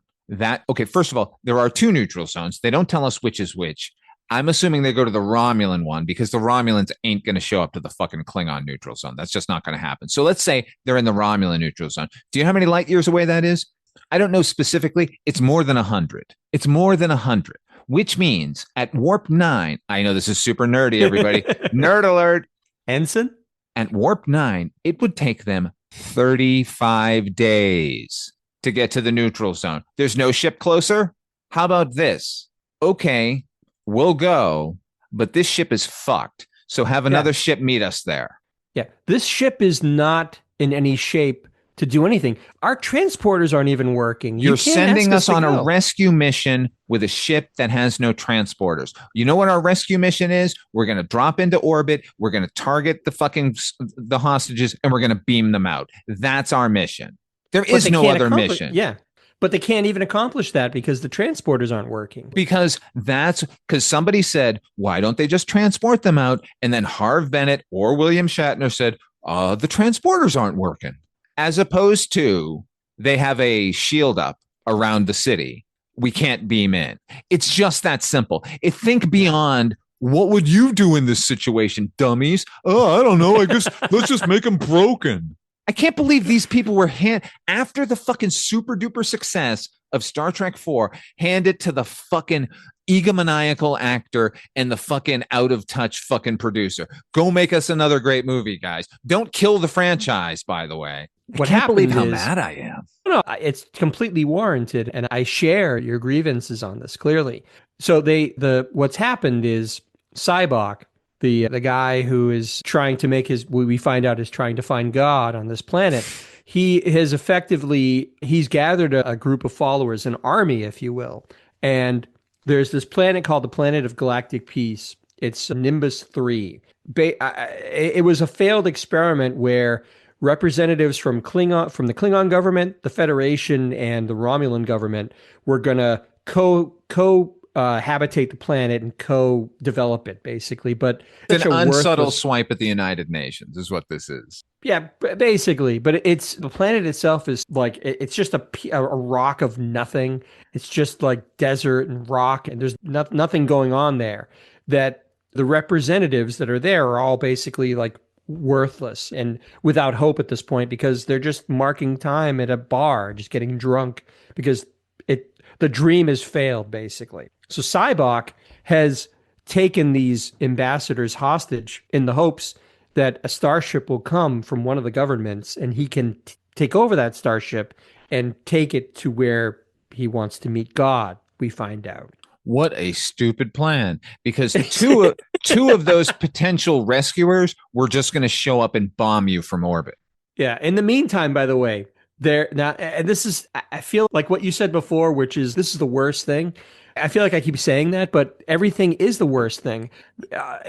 First of all, there are two neutral zones. They don't tell us which is which. I'm assuming they go to the Romulan one because the Romulans ain't going to show up to the fucking Klingon neutral zone. That's just not going to happen. So let's say they're in the Romulan neutral zone. Do you know how many light years away that is? I don't know specifically. It's more than 100. It's more than 100, which means at warp 9, I know this is super nerdy, everybody. Nerd alert. Ensign? At warp 9, it would take them 35 days to get to the neutral zone. There's no ship closer? How about this? Okay, we'll go, but this ship is fucked. So have another ship meet us there. Yeah, this ship is not in any shape to do anything. Our transporters aren't even working. You're sending us on a rescue mission with a ship that has no transporters. You know what our rescue mission is? We're going to drop into orbit. We're going to target the hostages and we're going to beam them out. That's our mission. There is no other mission. Yeah. But they can't even accomplish that because the transporters aren't working. Because somebody said, why don't they just transport them out? And then Harv Bennett or William Shatner said, the transporters aren't working. As opposed to they have a shield up around the city. We can't beam in. It's just that simple. Think beyond what would you do in this situation, dummies? Oh, I don't know. I guess let's just make them broken. I can't believe these people were after the fucking super duper success of Star Trek 4, hand it to the fucking egomaniacal actor and the fucking out of touch fucking producer. Go make us another great movie, guys. Don't kill the franchise, by the way. What I can't believe happened how is- mad I am. No, it's completely warranted, and I share your grievances on this clearly. So what's happened is Sybok, the guy who is trying to make we find out is trying to find God on this planet. He has he's gathered a group of followers, an army, if you will. And there's this planet called the Planet of Galactic Peace. It's Nimbus 3. It was a failed experiment where representatives from the Klingon government, the Federation, and the Romulan government were going to habitate the planet and co-develop it, basically. But it's an unsubtle swipe at the United Nations is what this is. Yeah, basically. But the planet itself is like, it's just a rock of nothing. It's just like desert and rock, and there's nothing going on there. That the representatives that are there are all basically like worthless and without hope at this point because they're just marking time at a bar, just getting drunk because the dream has failed, basically. So Sybok has taken these ambassadors hostage in the hopes that a starship will come from one of the governments and he can take over that starship and take it to where He wants to meet God, we find out. What a stupid plan. Because two of those potential rescuers were just going to show up and bomb you from orbit. Yeah. In the meantime, by the way, there now, and this is, I feel like what you said before, which is this is the worst thing. I feel like I keep saying that, but everything is the worst thing.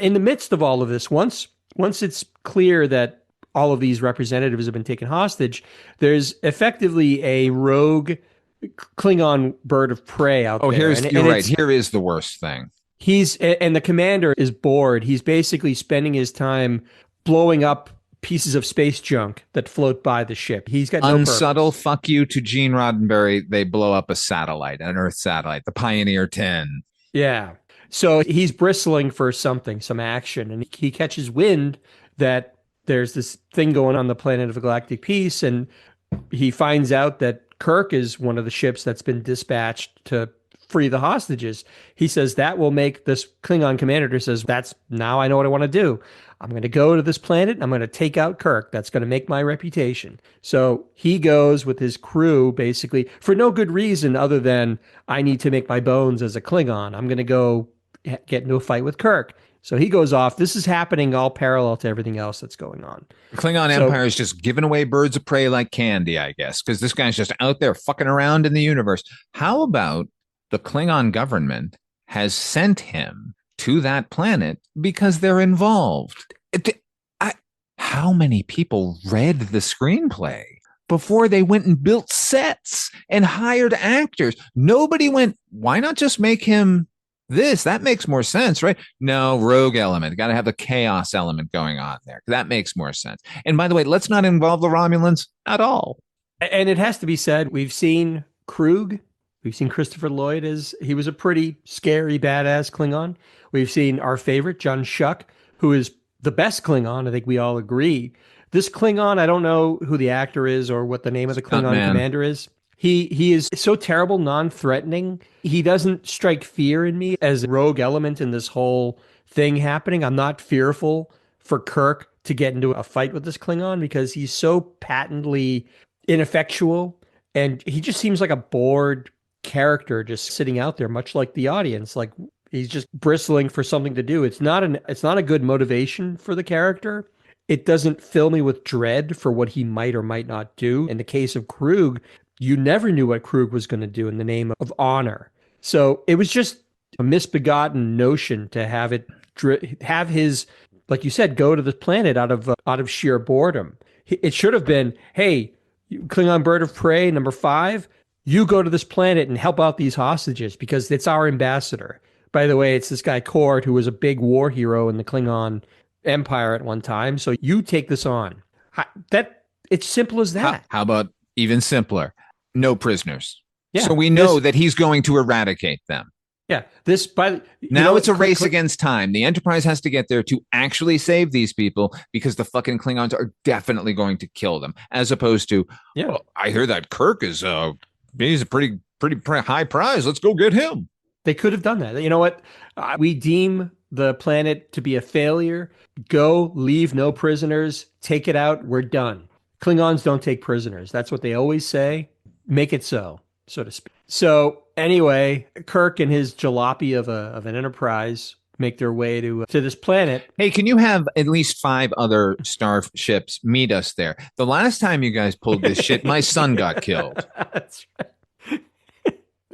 In the midst of all of this, once it's clear that all of these representatives have been taken hostage, there's effectively a rogue Klingon bird of prey out there. You're right. Here is the worst thing. And the commander is bored. He's basically spending his time blowing up pieces of space junk that float by the ship. He's got no unsubtle purpose. Fuck you to Gene Roddenberry. They blow up a satellite, an Earth satellite, the Pioneer 10. Yeah. So he's bristling for something, some action, and he catches wind that there's this thing going on the planet of Galactic Peace, and he finds out that Kirk is one of the ships that's been dispatched to free the hostages. He says that will make this Klingon commander says, that's now I know what I want to do. I'm going to go to this planet. I'm going to take out Kirk. That's going to make my reputation. So he goes with his crew basically for no good reason other than I need to make my bones as a Klingon. I'm going to go get into a fight with Kirk. So he goes off. This is happening all parallel to everything else that's going on. The Klingon Empire is just giving away birds of prey like candy, I guess, because this guy's just out there fucking around in the universe. How about the Klingon government has sent him to that planet because they're involved? How many people read the screenplay before they went and built sets and hired actors? Nobody went, why not just make him this? That makes more sense, right? No, rogue element. Got to have the chaos element going on there. That makes more sense. And by the way, let's not involve the Romulans at all. And it has to be said, we've seen Krug. We've seen Christopher Lloyd as he was a pretty scary, badass Klingon. We've seen our favorite, John Schuck, who is the best Klingon. I think we all agree. This Klingon, I don't know who the actor is or what the name of the Klingon commander is. He is so terrible, non-threatening. He doesn't strike fear in me as a rogue element in this whole thing happening. I'm not fearful for Kirk to get into a fight with this Klingon because he's so patently ineffectual. And he just seems like a bored character just sitting out there, much like the audience. Like he's just bristling for something to do. It's not a good motivation for the character. It doesn't fill me with dread for what he might or might not do. In the case of Krug, you never knew what Krug was going to do in the name of honor. So it was just a misbegotten notion to have his, like you said, go to the planet out of sheer boredom. It should have been, hey, Klingon bird of prey, number 5, you go to this planet and help out these hostages because it's our ambassador. By the way, it's this guy Kord, who was a big war hero in the Klingon Empire at one time. So you take this on. It's simple as that. How about even simpler? No prisoners. Yeah, so we know that he's going to eradicate them. Yeah. Now it's a race against time. The Enterprise has to get there to actually save these people because the fucking Klingons are definitely going to kill them. As opposed to, I hear that Kirk is he's a pretty high prize. Let's go get him. They could have done that. You know what? We deem the planet to be a failure. Go, leave no prisoners, take it out. We're done. Klingons don't take prisoners. That's what they always say. Make it so to speak. So anyway, Kirk and his jalopy of an Enterprise make their way to this planet. Hey, can you have at least 5 other starships meet us there? The last time you guys pulled this shit, my son got killed. That's right.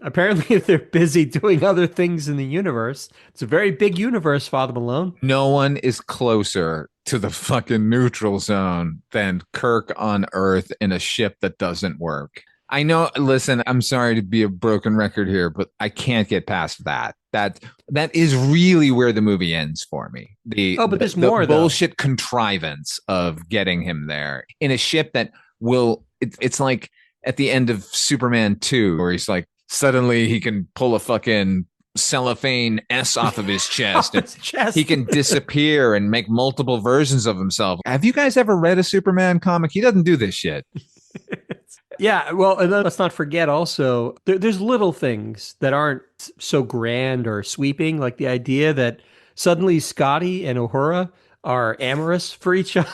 Apparently, they're busy doing other things in the universe. It's a very big universe, Father Malone. No one is closer to the fucking neutral zone than Kirk on Earth in a ship that doesn't work. I know, listen, I'm sorry to be a broken record here, but I can't get past that. That is really where the movie ends for me. But there's more, bullshit contrivance of getting him there in a ship that it's like at the end of Superman 2, where he's like, suddenly he can pull a fucking cellophane S off of his chest. He can disappear and make multiple versions of himself. Have you guys ever read a Superman comic? He doesn't do this shit. Yeah, well, and then let's not forget also, there's little things that aren't so grand or sweeping, like the idea that suddenly Scotty and Uhura are amorous for each other.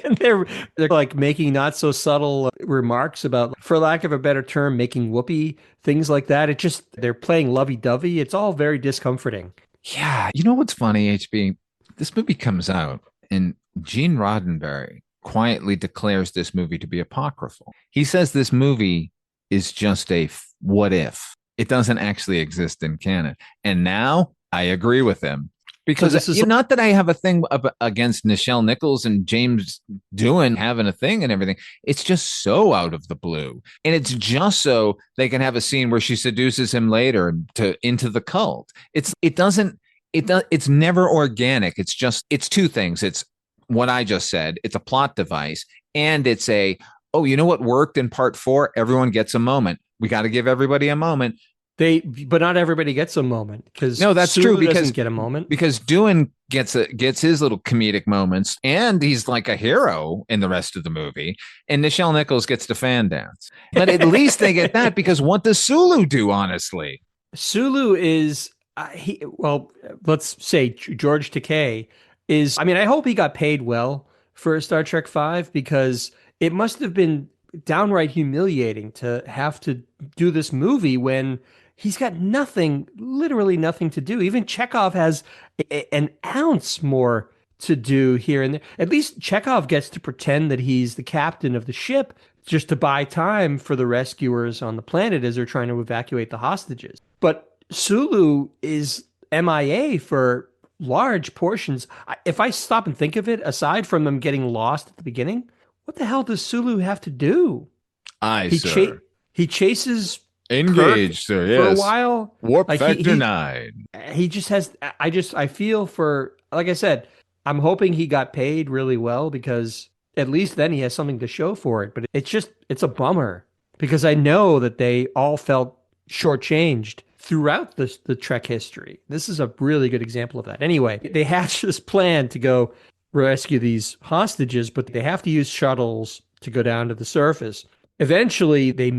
And they're like making not so subtle remarks about, for lack of a better term, making whoopee, things like that. It just, they're playing lovey-dovey. It's all very discomforting. Yeah. You know what's funny, HB? This movie comes out and Gene Roddenberry quietly declares this movie to be apocryphal. He says this movie is just a what if. It doesn't actually exist in canon. And now I agree with him. Because this is not that I have a thing against Nichelle Nichols and James Doohan having a thing and everything. It's just so out of the blue. And it's just so they can have a scene where she seduces him later into the cult. It's never organic. It's two things. It's what I just said. It's a plot device. And it's you know what worked in part 4? Everyone gets a moment. We got to give everybody a moment. But not everybody gets a moment, because no, that's true. Because doesn't get a moment, because Doohan gets his little comedic moments, and he's like a hero in the rest of the movie. And Nichelle Nichols gets the fan dance, but at least they get that. Because what does Sulu do? Honestly, Sulu is let's say George Takei is. I mean, I hope he got paid well for Star Trek V, because it must have been downright humiliating to have to do this movie when he's got literally nothing to do. Even Chekhov has an ounce more to do here and there. At least Chekhov gets to pretend that he's the captain of the ship just to buy time for the rescuers on the planet as they're trying to evacuate the hostages. But Sulu is MIA for large portions. If I stop and think of it, aside from them getting lost at the beginning, what the hell does Sulu have to do? He chases engaged, sir. Yes. For a while. Warp factor 9. He just has. I feel for. Like I said, I'm hoping he got paid really well, because at least then he has something to show for it. But it's a bummer, because I know that they all felt shortchanged throughout the Trek history. This is a really good example of that. Anyway, they hatch this plan to go rescue these hostages, but they have to use shuttles to go down to the surface. Eventually, they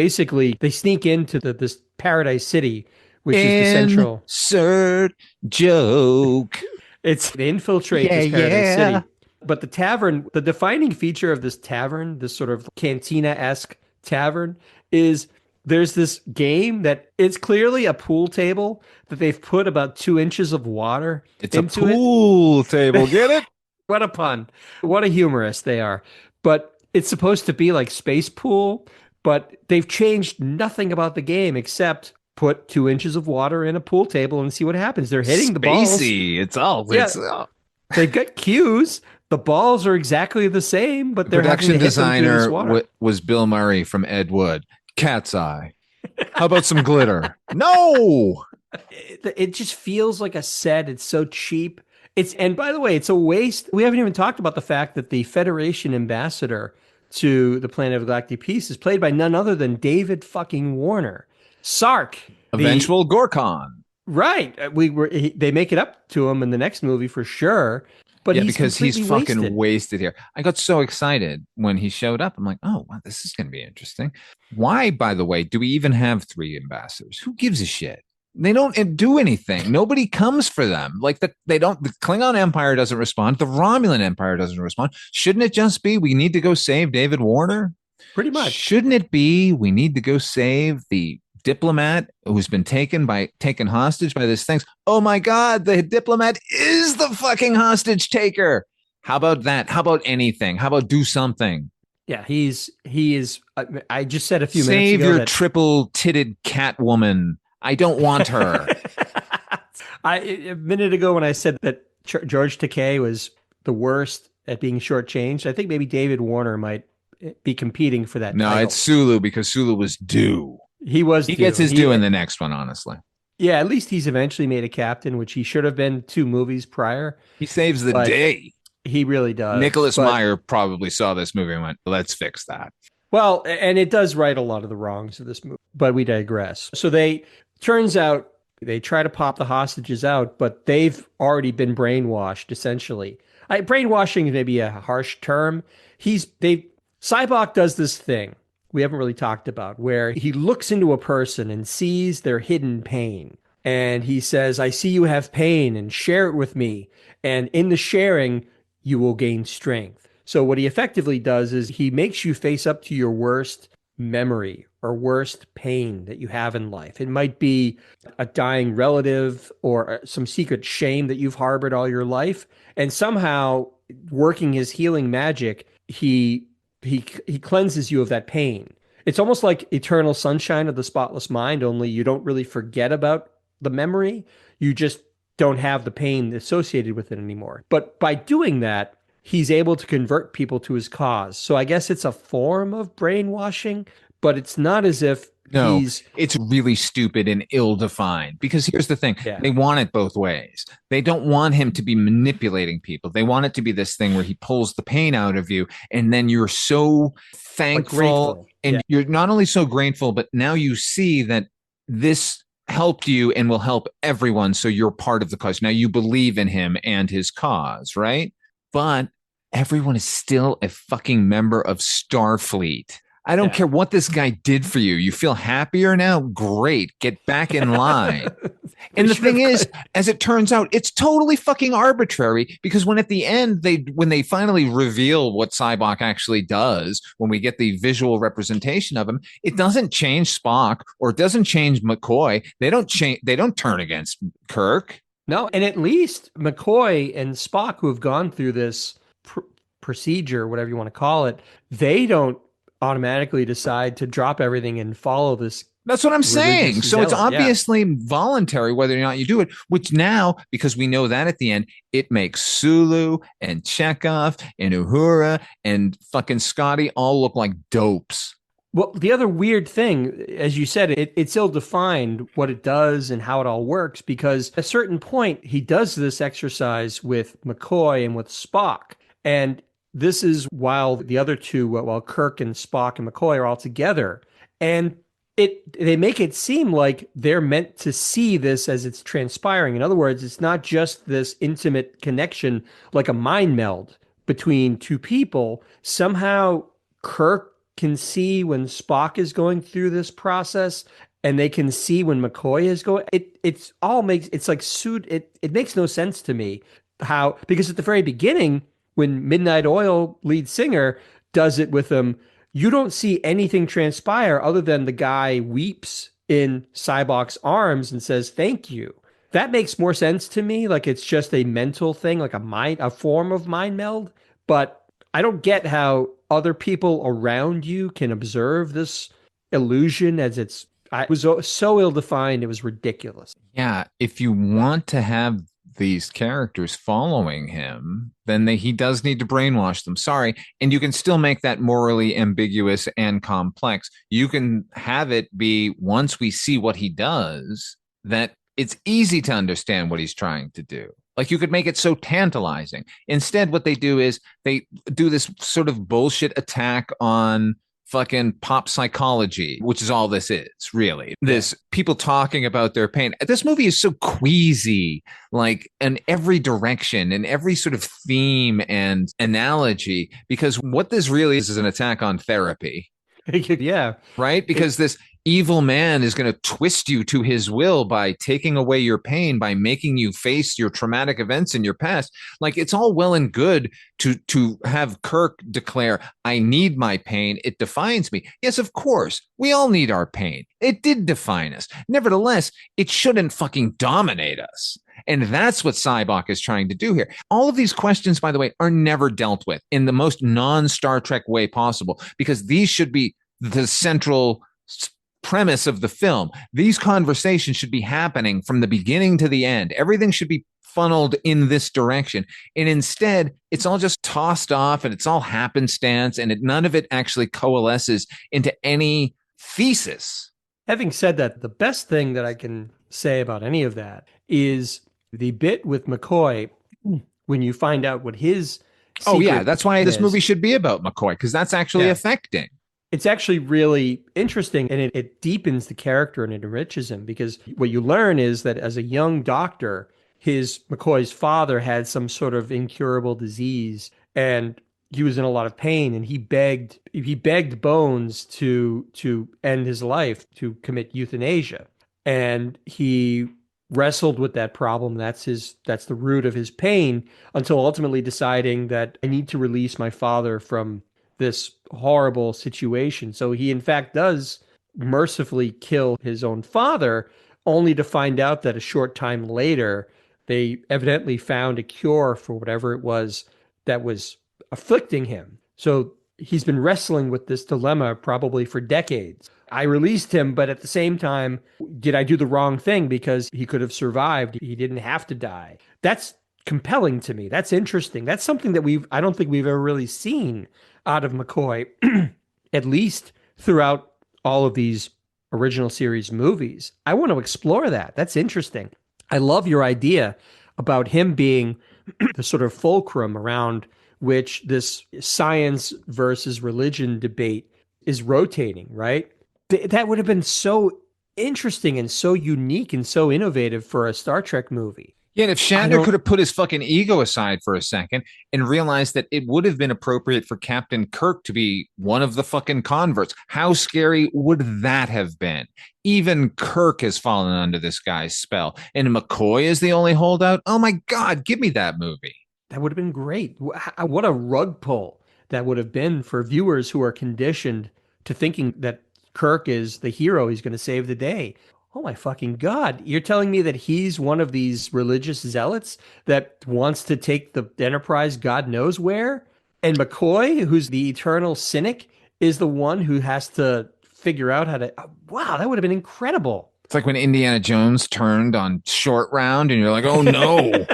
sneak into this Paradise City, which is the central. Insert joke. They infiltrate this Paradise City. But the tavern, the defining feature of this tavern, this sort of cantina-esque tavern, is there's this game that it's clearly a pool table that they've put about 2 inches of water into it. It's a pool table. Get it? What a pun. What a humorist they are. But it's supposed to be like space pool, but they've changed nothing about the game except put 2 inches of water in a pool table and see what happens. They're hitting the balls. It's all. They've got cues. The balls are exactly the same, but they're production designer was Bill Murray from Ed Wood. Cat's eye. How about some glitter? No. It just feels like a set. It's so cheap. And by the way, it's a waste. We haven't even talked about the fact that the Federation ambassador to the Planet of Galactic Peace is played by none other than David fucking Warner. Sark. Eventual Gorkon. Right. They make it up to him in the next movie for sure. But because he's fucking wasted here. I got so excited when he showed up. I'm like, oh, wow, this is going to be interesting. Why, by the way, do we even have 3 ambassadors? Who gives a shit? They don't do anything. Nobody comes for them. Like the Klingon Empire doesn't respond. The Romulan Empire doesn't respond. Shouldn't it just be we need to go save David Warner? Pretty much. Shouldn't it be we need to go save the diplomat who's been taken hostage by these things? Oh my God, the diplomat is the fucking hostage taker. How about that? How about anything? How about do something? Yeah, he is. I just said a few minutes Save ago your triple-titted cat woman. I don't want her. A minute ago when I said that George Takei was the worst at being shortchanged, I think maybe David Warner might be competing for that title. It's Sulu, because Sulu was due. He gets his due in the next one, honestly. Yeah, at least he's eventually made a captain, which he should have been 2 movies prior. He saves the day. He really does. Nicholas Meyer probably saw this movie and went, let's fix that. Well, and it does right a lot of the wrongs of this movie, but we digress. So turns out they try to pop the hostages out, but they've already been brainwashed, essentially. Brainwashing is maybe a harsh term. Sybok does this thing we haven't really talked about, where he looks into a person and sees their hidden pain. And he says, I see you have pain and share it with me. And in the sharing, you will gain strength. So what he effectively does is he makes you face up to your worst memory or worst pain that you have in life. It might be a dying relative or some secret shame that you've harbored all your life. And somehow, working his healing magic, he cleanses you of that pain. It's almost like Eternal Sunshine of the Spotless Mind, only you don't really forget about the memory. You just don't have the pain associated with it anymore. But by doing that, he's able to convert people to his cause. So I guess it's a form of brainwashing, but it's not as if No, he's it's really stupid and ill-defined because here's the thing. Yeah. They want it both ways. They don't want him to be manipulating people. They want it to be this thing where he pulls the pain out of you and then you're so thankful grateful. and Yeah. you're not only so grateful, but now you see that this helped you and will help everyone. So you're part of the cause. Now you believe in him and his cause, right? But everyone is still a fucking member of Starfleet. I don't care what this guy did for you. You feel happier now? Great. Get back in line. And the thing is, as it turns out, it's totally fucking arbitrary because when at the end, when they finally reveal what Sybok actually does, when we get the visual representation of him, it doesn't change Spock or it doesn't change McCoy. They don't turn against Kirk. No, and at least McCoy and Spock, who have gone through this procedure, whatever you want to call it, they don't automatically decide to drop everything and follow this. That's what I'm saying. So it's obviously yeah. voluntary whether or not you do it, which now, because we know that at the end, it makes Sulu and Chekhov and Uhura and fucking Scotty all look like dopes. Well, the other weird thing, as you said, it's ill-defined what it does and how it all works, because at a certain point, he does this exercise with McCoy and with Spock. And this is while the other two, while Kirk and Spock and McCoy are all together. And they make it seem like they're meant to see this as it's transpiring. In other words, it's not just this intimate connection like a mind meld between two people. Somehow Kirk can see when Spock is going through this process, and they can see when McCoy is going. It makes no sense to me how, because at the very beginning, when Midnight Oil lead singer does it with him, you don't see anything transpire other than the guy weeps in Sybok's arms and says, thank you. That makes more sense to me. Like it's just a mental thing, like a form of mind meld. But I don't get how other people around you can observe this illusion it was so ill-defined. It was ridiculous. Yeah. If you want to have these characters following him, then he does need to brainwash them. Sorry. And you can still make that morally ambiguous and complex. You can have it be, once we see what he does, that it's easy to understand what he's trying to do. Like you could make it so tantalizing. Instead, what they do is they do this sort of bullshit attack on fucking pop psychology, which is all this is, really. This people talking about their pain. This movie is so queasy, like in every direction, in every sort of theme and analogy, because what this really is an attack on therapy. Yeah. Right? Because this evil man is going to twist you to his will by taking away your pain, by making you face your traumatic events in your past. Like it's all well and good to have Kirk declare, I need my pain. It defines me. Yes, of course. We all need our pain. It did define us. Nevertheless, it shouldn't fucking dominate us. And that's what Sybok is trying to do here. All of these questions, by the way, are never dealt with in the most non-Star Trek way possible, because these should be the central premise of the film. These conversations should be happening from the beginning to the end. Everything should be funneled in this direction. And instead, it's all just tossed off and it's all happenstance, and none of it actually coalesces into any thesis. Having said that, the best thing that I can say about any of that is the bit with McCoy when you find out what his that's why this movie should be about McCoy, because that's actually affecting. It's actually really interesting, and it deepens the character and it enriches him, because what you learn is that as a young doctor, McCoy's father had some sort of incurable disease, and he was in a lot of pain, and he begged Bones to end his life, to commit euthanasia. And he wrestled with that problem. That's the root of his pain, until ultimately deciding that I need to release my father from this horrible situation. So he in fact does mercifully kill his own father, only to find out that a short time later they evidently found a cure for whatever it was that was afflicting him. So he's been wrestling with this dilemma probably for decades. I released him, but at the same time, did I do the wrong thing because he could have survived? He didn't have to die. That's compelling to me. That's interesting. That's something that I don't think we've ever really seen out of McCoy, at least throughout all of these original series movies. I want to explore that. That's interesting. I love your idea about him being the sort of fulcrum around which this science versus religion debate is rotating, right? That would have been so interesting and so unique and so innovative for a Star Trek movie. Yeah, and if Shatner could have put his fucking ego aside for a second and realized that it would have been appropriate for Captain Kirk to be one of the fucking converts, how scary would that have been? Even Kirk has fallen under this guy's spell, and McCoy is the only holdout. Oh my God, give me that movie. That would have been great. What a rug pull that would have been for viewers who are conditioned to thinking that Kirk is the hero. He's going to save the day. Oh my fucking God. You're telling me that he's one of these religious zealots that wants to take the Enterprise God knows where? And McCoy, who's the eternal cynic, is the one who has to figure out how to... Wow, that would have been incredible. It's like when Indiana Jones turned on Short Round and you're like, oh no,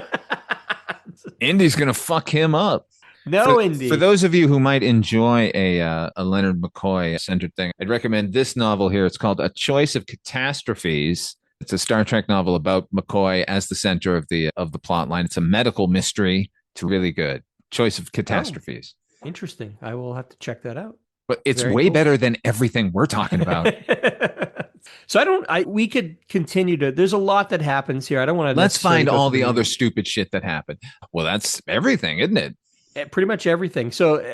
Indy's going to fuck him up. No, Indy. For those of you who might enjoy a Leonard McCoy centered thing, I'd recommend this novel here. It's called A Choice of Catastrophes. It's a Star Trek novel about McCoy as the center of the plot line. It's a medical mystery. It's really good. Choice of Catastrophes. Oh, interesting. I will have to check that out. But it's way better than everything we're talking about. So we could continue to, there's a lot that happens here. I don't want to. Let's find all the other stupid shit that happened. Well, that's everything, isn't it? Pretty much everything. So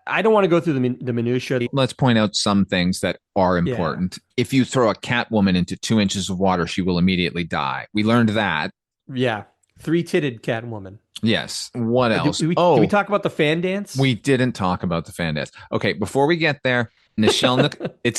I don't want to go through the minutia. Let's point out some things that are important. Yeah. If you throw a cat woman into 2 inches of water, she will immediately die. We learned that. Yeah. 3-titted cat woman. Yes. What else? Did we talk about the fan dance? We didn't talk about the fan dance. Okay. Before we get there, it's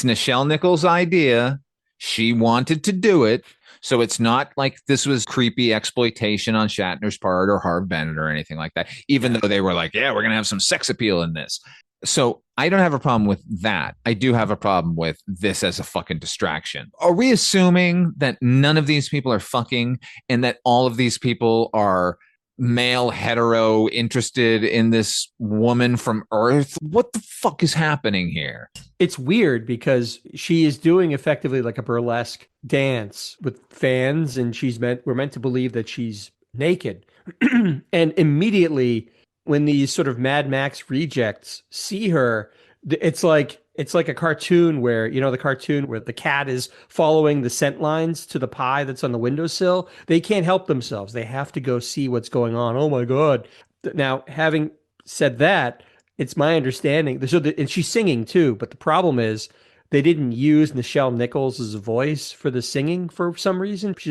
Nichelle Nichols' idea. She wanted to do it. So it's not like this was creepy exploitation on Shatner's part or Harv Bennett or anything like that, even though they were like, yeah, we're going to have some sex appeal in this. So I don't have a problem with that. I do have a problem with this as a fucking distraction. Are we assuming that none of these people are fucking and that all of these people are male hetero interested in this woman from Earth? What the fuck is happening here? It's weird because she is doing effectively like a burlesque dance with fans, and we're meant to believe that she's naked. And immediately when these sort of Mad Max rejects see her, it's like a cartoon where, the cartoon where the cat is following the scent lines to the pie that's on the windowsill. They can't help themselves. They have to go see what's going on. Oh my God. Now, having said that, it's my understanding. And she's singing too, but the problem is they didn't use Nichelle Nichols' voice for the singing for some reason. She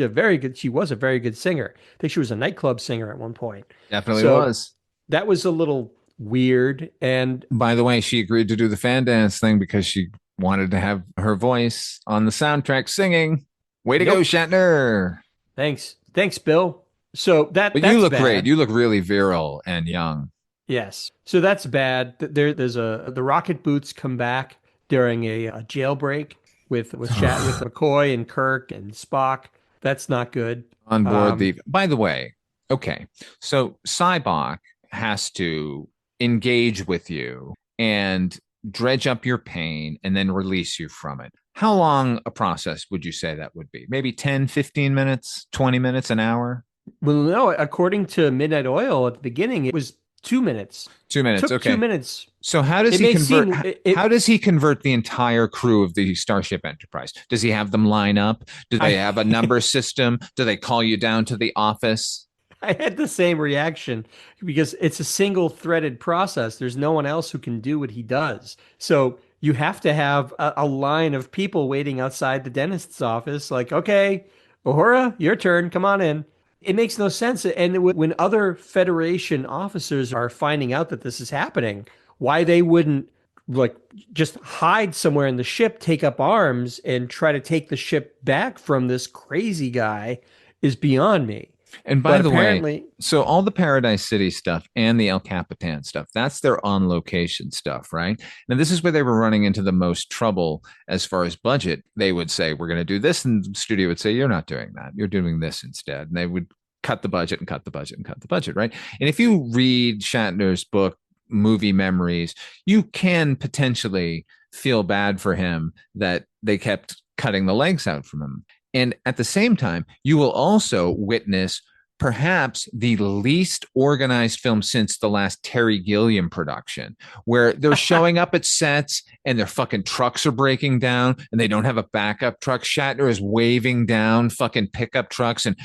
was a very good singer. I think she was a nightclub singer at one point. Definitely was. That was a little weird. And by the way, she agreed to do the fan dance thing because she wanted to have her voice on the soundtrack singing. Way to go, Shatner. Thanks, Bill. So that's you look bad. Great. You look really virile and young. Yes. So that's bad. There's the rocket boots come back during a jailbreak with McCoy and Kirk and Spock. That's not good. On board by the way, okay. So Sybok has to engage with you and dredge up your pain and then release you from it. How long a process would you say that would be? Maybe 10, 15 minutes, 20 minutes, an hour? Well, no, according to Midnight Oil at the beginning, it was 2 minutes. 2 minutes. It took okay. 2 minutes. So how does he convert? How does he convert the entire crew of the Starship Enterprise? Does he have them line up? Do they have a number system? Do they call you down to the office? I had the same reaction because it's a single threaded process. There's no one else who can do what he does. So you have to have a line of people waiting outside the dentist's office. Like, okay, Uhura, your turn. Come on in. It makes no sense. And when other Federation officers are finding out that this is happening, why they wouldn't like just hide somewhere in the ship, take up arms, and try to take the ship back from this crazy guy is beyond me. And by But the way, apparently, so all the Paradise City stuff and the El Capitan stuff, that's their on location stuff, right? Now, this is where they were running into the most trouble as far as budget. They would say, we're going to do this. And the studio would say, you're not doing that. You're doing this instead. And they would cut the budget and cut the budget and cut the budget, right? And if you read Shatner's book, Movie Memories, you can potentially feel bad for him that they kept cutting the legs out from him. And at the same time, you will also witness perhaps the least organized film since the last Terry Gilliam production, where they're showing up at sets and their fucking trucks are breaking down and they don't have a backup truck. Shatner is waving down fucking pickup trucks and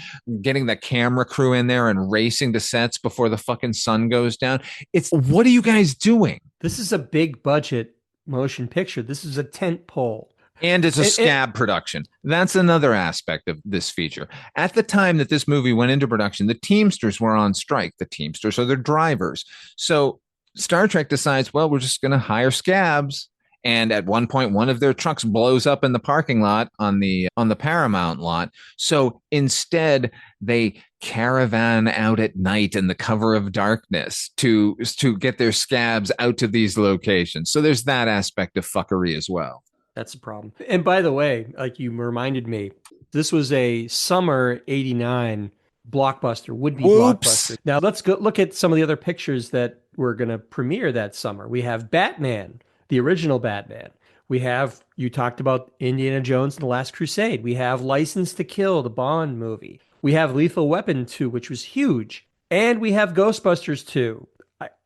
getting the camera crew in there and racing to sets before the fucking sun goes down. It's, what are you guys doing? this is a big budget motion picture. This is a tent pole. And it's a scab production. That's another aspect of this feature. At the time that this movie went into production, the Teamsters were on strike. The Teamsters are their drivers. So Star Trek decides, well, we're just going to hire scabs. And at one point, one of their trucks blows up in the parking lot on the Paramount lot. So instead, they caravan out at night in the cover of darkness to get their scabs out to these locations. So there's that aspect of fuckery as well. That's a problem. And by the way, like you reminded me, this was a summer 89 blockbuster, would-be blockbuster. Now let's go look at some of the other pictures that were going to premiere that summer. We have Batman, the original Batman. We have, you talked about Indiana Jones and the Last Crusade. We have License to Kill, the Bond movie. We have Lethal Weapon 2, which was huge. And we have Ghostbusters 2.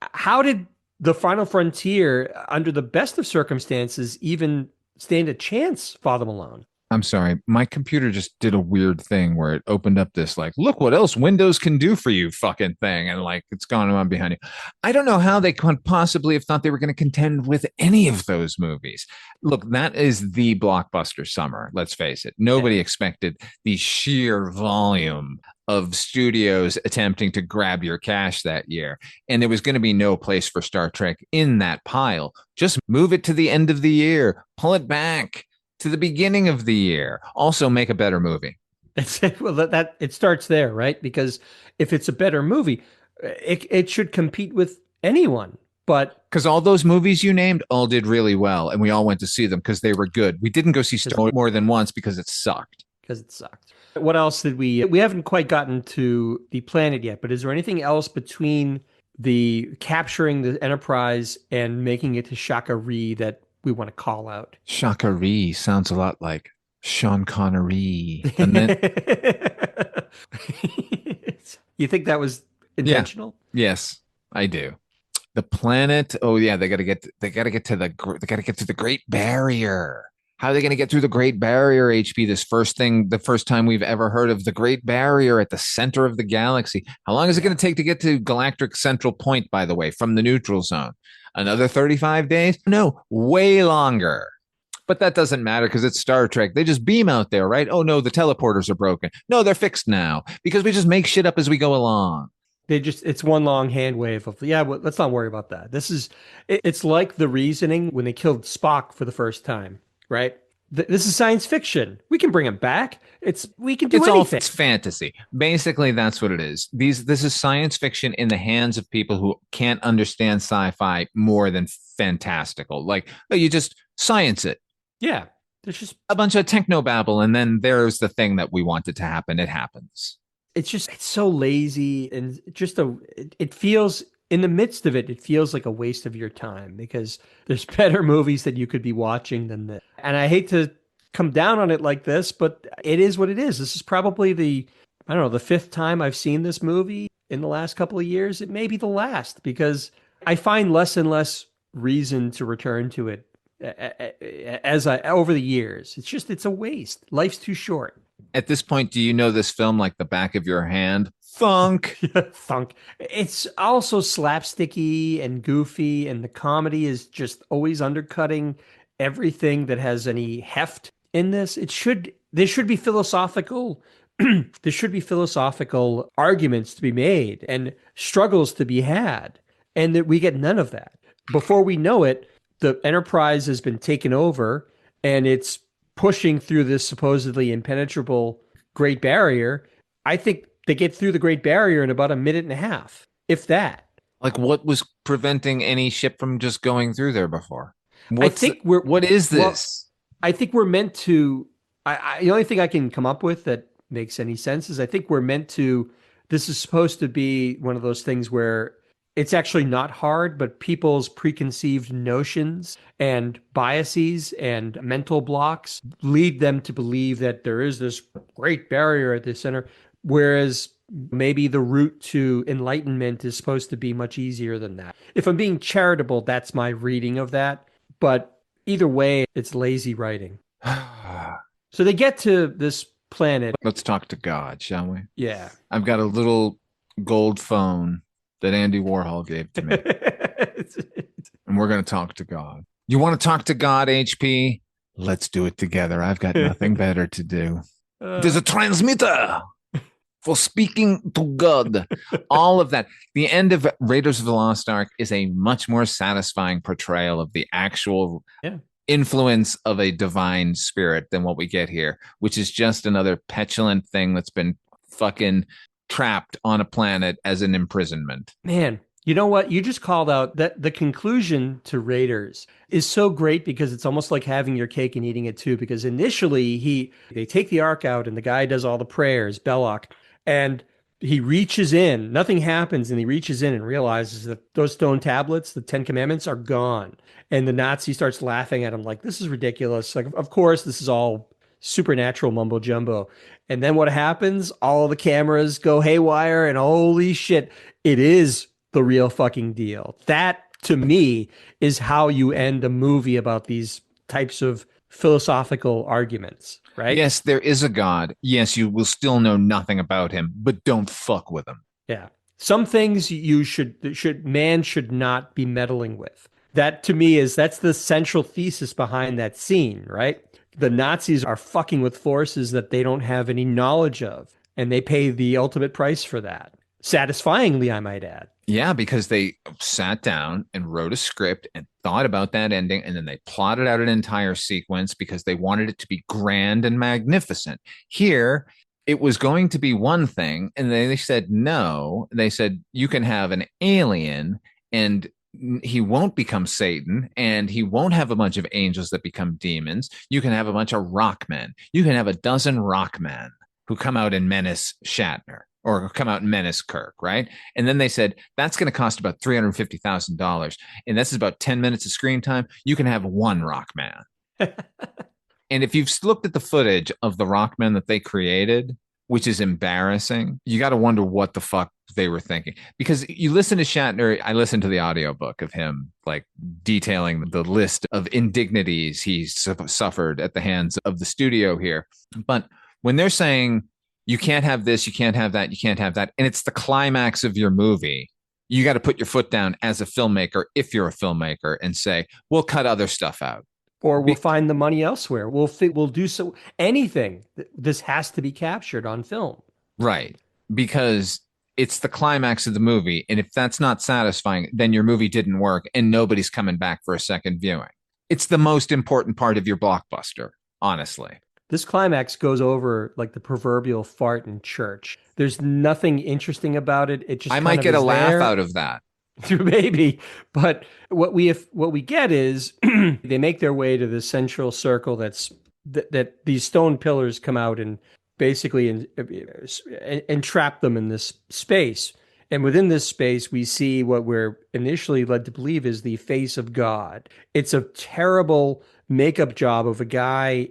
How did The Final Frontier, under the best of circumstances, even stand a chance, Father Malone? I'm sorry. My computer just did a weird thing where it opened up this, like, look what else Windows can do for you fucking thing. And like, it's gone on behind you. I don't know how they could possibly have thought they were going to contend with any of those movies. Look, that is the blockbuster summer. Let's face it. Nobody expected the sheer volume of studios attempting to grab your cash that year. And there was going to be no place for Star Trek in that pile. Just move it to the end of the year, pull it back to the beginning of the year. Also make a better movie. Well, that it starts there, right? Because if it's a better movie, it should compete with anyone. But because all those movies you named all did really well, and we all went to see them because they were good. We didn't go see Star more than once because it sucked. What else did we haven't quite gotten to the planet yet, but is there anything else between the capturing the Enterprise and making it to Shaka-Ree that we want to call out? Shaka-Ree sounds a lot like Sean Connery. And then you think that was intentional? Yeah. Yes, I do. The planet. Oh yeah, they got to get to the Great Barrier. How are they going to get through the Great Barrier, HP? The first time we've ever heard of the Great Barrier at the center of the galaxy. How long is it going to take to get to Galactic Central Point, by the way, from the neutral zone? Another 35 days? No, way longer. But that doesn't matter because it's Star Trek. They just beam out there, right? Oh, no, the teleporters are broken. No, they're fixed now because we just make shit up as we go along. It's one long hand wave of, yeah, well, let's not worry about that. It's like the reasoning when they killed Spock for the first time. Right? This is science fiction. We can bring him back. We can do anything. It's fantasy. Basically, that's what it is. This is science fiction in the hands of people who can't understand sci-fi more than fantastical. Like, you just science it. Yeah. There's just a bunch of technobabble, and then there's the thing that we wanted to happen. It happens. It's so lazy, and it feels, in the midst of it, it feels like a waste of your time because there's better movies that you could be watching than this. And I hate to come down on it like this, but it is what it is. This is probably the fifth time I've seen this movie in the last couple of years. It may be the last because I find less and less reason to return to it over the years. It's a waste. Life's too short. At this point, do you know this film like the back of your hand? Thunk. Thunk. It's also slapsticky and goofy, and the comedy is just always undercutting everything that has any heft in this. There should be philosophical there should be philosophical arguments to be made and struggles to be had, and that we get none of that. Before we know it, the Enterprise has been taken over, and it's pushing through this supposedly impenetrable Great Barrier. I think they get through the Great Barrier in about a minute and a half, if that. Like, what was preventing any ship from just going through there before? What is this? I think we're meant to. The only thing I can come up with that makes any sense is I think we're meant to. This is supposed to be one of those things where it's actually not hard, but people's preconceived notions and biases and mental blocks lead them to believe that there is this great barrier at the center, whereas maybe the route to enlightenment is supposed to be much easier than that. If I'm being charitable, that's my reading of that. But either way, it's lazy writing. So they get to this planet. Let's talk to God, shall we? Yeah. I've got a little gold phone that Andy Warhol gave to me. And we're going to talk to God. You want to talk to God, HP? Let's do it together. I've got nothing better to do. There's a transmitter for speaking to God. All of that. The end of Raiders of the Lost Ark is a much more satisfying portrayal of the actual influence of a divine spirit than what we get here, which is just another petulant thing that's been fucking trapped on a planet as an imprisonment. Man, you know what? You just called out that the conclusion to Raiders is so great because it's almost like having your cake and eating it too. Because initially they take the Ark out and the guy does all the prayers, Belloc, and he reaches in, nothing happens, and he reaches in and realizes that those stone tablets, the 10 Commandments, are gone. And the Nazi starts laughing at him like, this is ridiculous. Like, of course, this is all supernatural mumbo jumbo. And then what happens? All the cameras go haywire, and holy shit, it is the real fucking deal. That, to me, is how you end a movie about these types of philosophical arguments, right? Yes, there is a God. Yes, you will still know nothing about him, but don't fuck with him. Yeah. Some things man should not be meddling with. That, to me, that's the central thesis behind that scene, right? The Nazis are fucking with forces that they don't have any knowledge of, and they pay the ultimate price for that. Satisfyingly, I might add. Yeah, because they sat down and wrote a script and thought about that ending, and then they plotted out an entire sequence because they wanted it to be grand and magnificent. Here, it was going to be one thing, and they said no. They said you can have an alien, and he won't become Satan, and he won't have a bunch of angels that become demons. You can have a bunch of rock men. You can have a dozen rock men who come out and menace Shatner or come out and menace Kirk, right? And then they said, that's going to cost about $350,000. And this is about 10 minutes of screen time. You can have one rock man. And if you've looked at the footage of the rock men that they created, which is embarrassing, you got to wonder what the fuck they were thinking. Because you listen to Shatner, I listened to the audiobook of him like detailing the list of indignities he's suffered at the hands of the studio here. But when they're saying, you can't have this, you can't have that, you can't have that, and it's the climax of your movie, you got to put your foot down as a filmmaker, if you're a filmmaker, and say, we'll cut other stuff out. Or we'll find the money elsewhere. We'll do so. Anything. This has to be captured on film. Right. Because it's the climax of the movie. And if that's not satisfying, then your movie didn't work and nobody's coming back for a second viewing. It's the most important part of your blockbuster, honestly. This climax goes over like the proverbial fart in church. There's nothing interesting about it. It just I might get a laugh out of that. Maybe, but what we get is they make their way to the central circle that these stone pillars come out and basically entrap them in this space. And within this space, we see what we're initially led to believe is the face of God. It's a terrible makeup job of a guy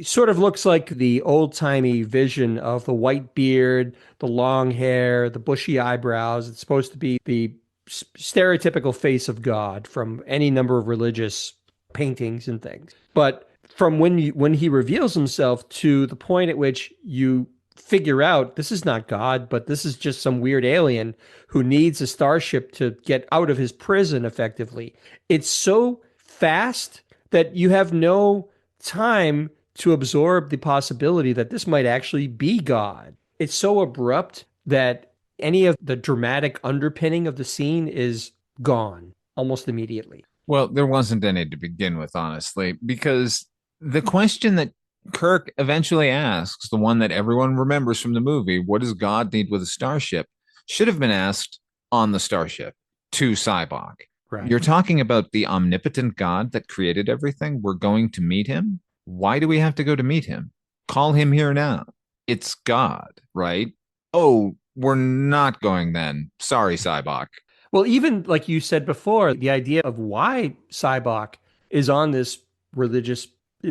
sort of looks like the old-timey vision of the white beard, the long hair, the bushy eyebrows. It's supposed to be the stereotypical face of God from any number of religious paintings and things. But from when he reveals himself to the point at which you figure out this is not God, but this is just some weird alien who needs a starship to get out of his prison effectively. It's so fast that you have no time to absorb the possibility that this might actually be God. It's so abrupt that any of the dramatic underpinning of the scene is gone almost immediately. Well, there wasn't any to begin with, honestly, because the question that Kirk eventually asks, the one that everyone remembers from the movie, what does God need with a starship, should have been asked on the starship to Sybok. Right. You're talking about the omnipotent God that created everything. We're going to meet him. Why do we have to go to meet him? Call him here now. It's God, right? Oh, we're not going then. Sorry, Sybok. Well, even like you said before, the idea of why Sybok is on this religious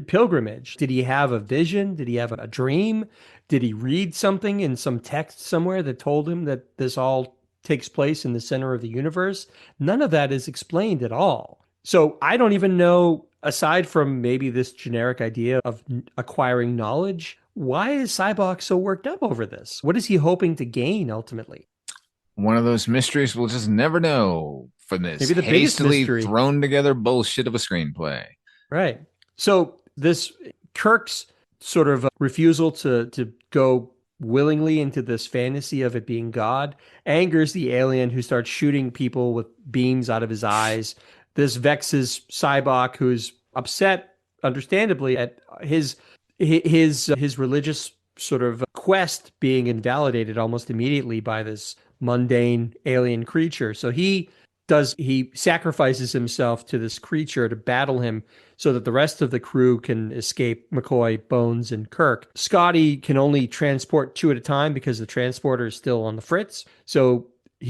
pilgrimage. Did he have a vision? Did he have a dream? Did he read something in some text somewhere that told him that this all takes place in the center of the universe? None of that is explained at all. So I don't even know, aside from maybe this generic idea of acquiring knowledge, why is Sybok so worked up over this? What is he hoping to gain ultimately? One of those mysteries we'll just never know from this Maybe the biggest hastily mystery. thrown together bullshit of a screenplay. Right. So this Kirk's sort of refusal to go willingly into this fantasy of it being God angers the alien, who starts shooting people with beams out of his eyes. This vexes Sybok, who's upset, understandably, at his religious sort of quest being invalidated almost immediately by this mundane alien creature. So he sacrifices himself to this creature to battle him so that the rest of the crew can escape McCoy, Bones, and Kirk. Scotty can only transport 2 at a time because the transporter is still on the fritz. So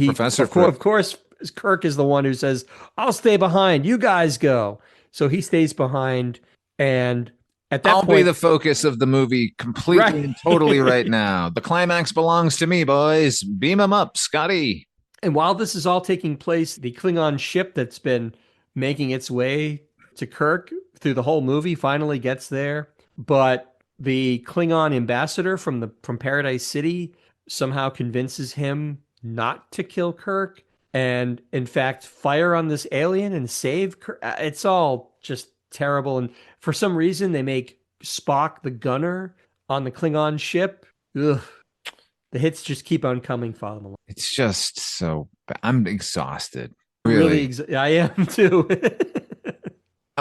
of course, Kirk is the one who says, "I'll stay behind. You guys go." So he stays behind, and at that I'll point, be the focus of the movie completely and totally right now. The climax belongs to me, boys. Beam him up, Scotty. And while this is all taking place, the Klingon ship that's been making its way to Kirk through the whole movie finally gets there. But the Klingon ambassador from Paradise City somehow convinces him not to kill Kirk and, in fact, fire on this alien and save Kirk. It's all just terrible. And for some reason, they make Spock the gunner on the Klingon ship. Ugh. The hits just keep on coming, Father Malone. It's just so I'm exhausted. Really, I am too.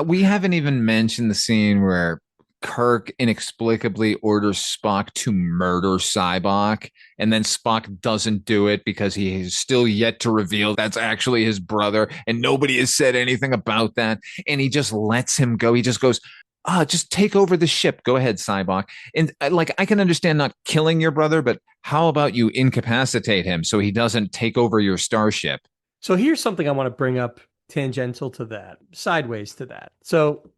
We haven't even mentioned the scene where Kirk inexplicably orders Spock to murder Sybok, and then Spock doesn't do it because he is still yet to reveal that's actually his brother, and nobody has said anything about that, and he just lets him go. He just goes, just take over the ship. Go ahead, Sybok. And like, I can understand not killing your brother, but how about you incapacitate him so he doesn't take over your starship? So here's something I want to bring up tangential to that, sideways to that. So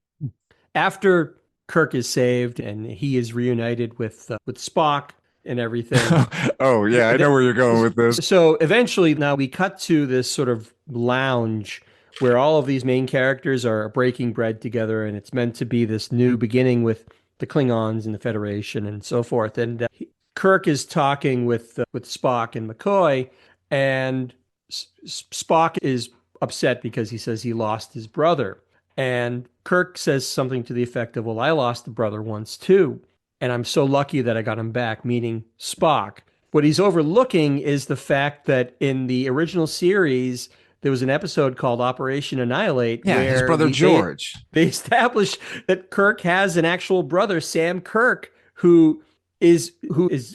after Kirk is saved and he is reunited with Spock and everything. Oh, yeah, I know where you're going with this. So eventually now we cut to this sort of lounge where all of these main characters are breaking bread together, and it's meant to be this new beginning with the Klingons and the Federation and so forth. And Kirk is talking with Spock and McCoy, and Spock is upset because he says he lost his brother. And Kirk says something to the effect of, "Well, I lost a brother once too, and I'm so lucky that I got him back," meaning Spock. What he's overlooking is the fact that in the original series, there was an episode called Operation Annihilate. Yeah, where his brother George. They established that Kirk has an actual brother, Sam Kirk, who is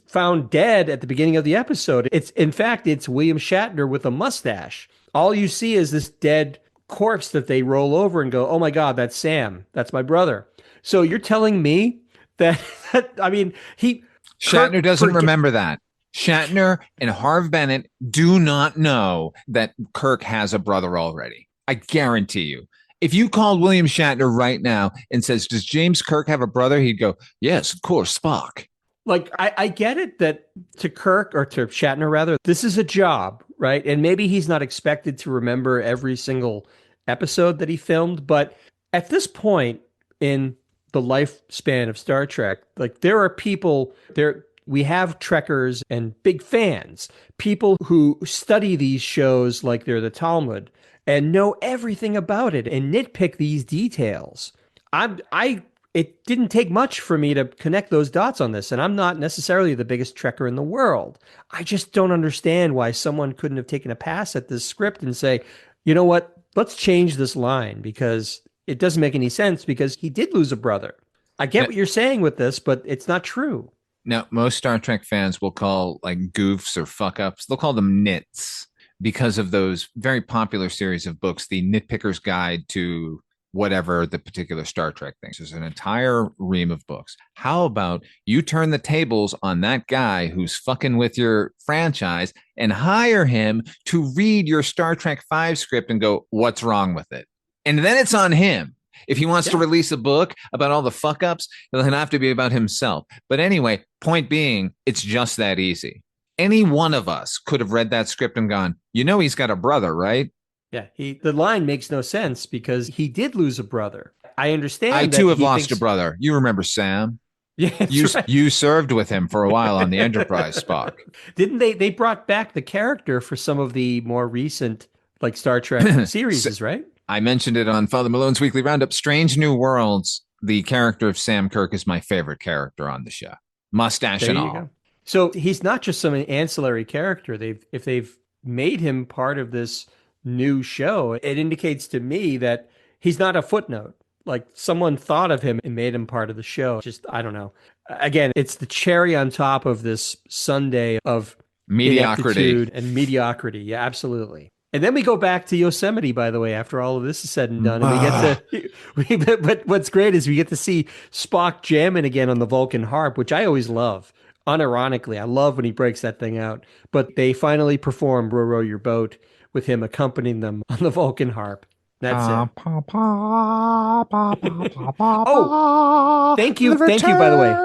found dead at the beginning of the episode. In fact, it's William Shatner with a mustache. All you see is this dead corpse that they roll over and go, "Oh my God, that's Sam. That's my brother." So you're telling me that I mean, Shatner doesn't remember that. Shatner and Harv Bennett do not know that Kirk has a brother already. I guarantee you. If you called William Shatner right now and says, "Does James Kirk have a brother?" He'd go, "Yes, of course, Spock." Like, I get it that to Kirk, or to Shatner rather, this is a job, right? And maybe he's not expected to remember every single episode that he filmed. But at this point in the lifespan of Star Trek, like, there are people there. We have Trekkers and big fans, people who study these shows like they're the Talmud and know everything about it and nitpick these details. I it didn't take much for me to connect those dots on this. And I'm not necessarily the biggest Trekker in the world. I just don't understand why someone couldn't have taken a pass at this script and say, you know what, let's change this line because it doesn't make any sense because he did lose a brother. I get what you're saying with this, but it's not true. Now, most Star Trek fans will call like goofs or fuck ups, they'll call them nits because of those very popular series of books, The Nitpicker's Guide to whatever the particular Star Trek things. There's an entire ream of books. How about you turn the tables on that guy who's fucking with your franchise and hire him to read your Star Trek 5 script and go, what's wrong with it? And then it's on him. If he wants to release a book about all the fuck ups, it'll have to be about himself. But anyway, point being, it's just that easy. Any one of us could have read that script and gone, you know, he's got a brother, right? Yeah, the line makes no sense because he did lose a brother. I understand. I too have lost a brother. You remember Sam? Yeah, you served with him for a while on the Enterprise, Spock. Didn't they? They brought back the character for some of the more recent like Star Trek series, right? I mentioned it on Father Malone's Weekly Roundup. Strange New Worlds. The character of Sam Kirk is my favorite character on the show. Mustache There and you all. go. So he's not just some ancillary character. If they've made him part of this new show, it indicates to me that he's not a footnote. Like someone thought of him and made him part of the show. Just, I don't know. Again, it's the cherry on top of this sundae of mediocrity and mediocrity. Yeah, absolutely. And then we go back to Yosemite, by the way, after all of this is said and done. And we get to, but what's great is we get to see Spock jamming again on the Vulcan harp, which I always love. Unironically, I love when he breaks that thing out. But they finally perform Row Row Your Boat with him accompanying them on the Vulcan harp. That's it. Oh, thank you. Thank you, by the way.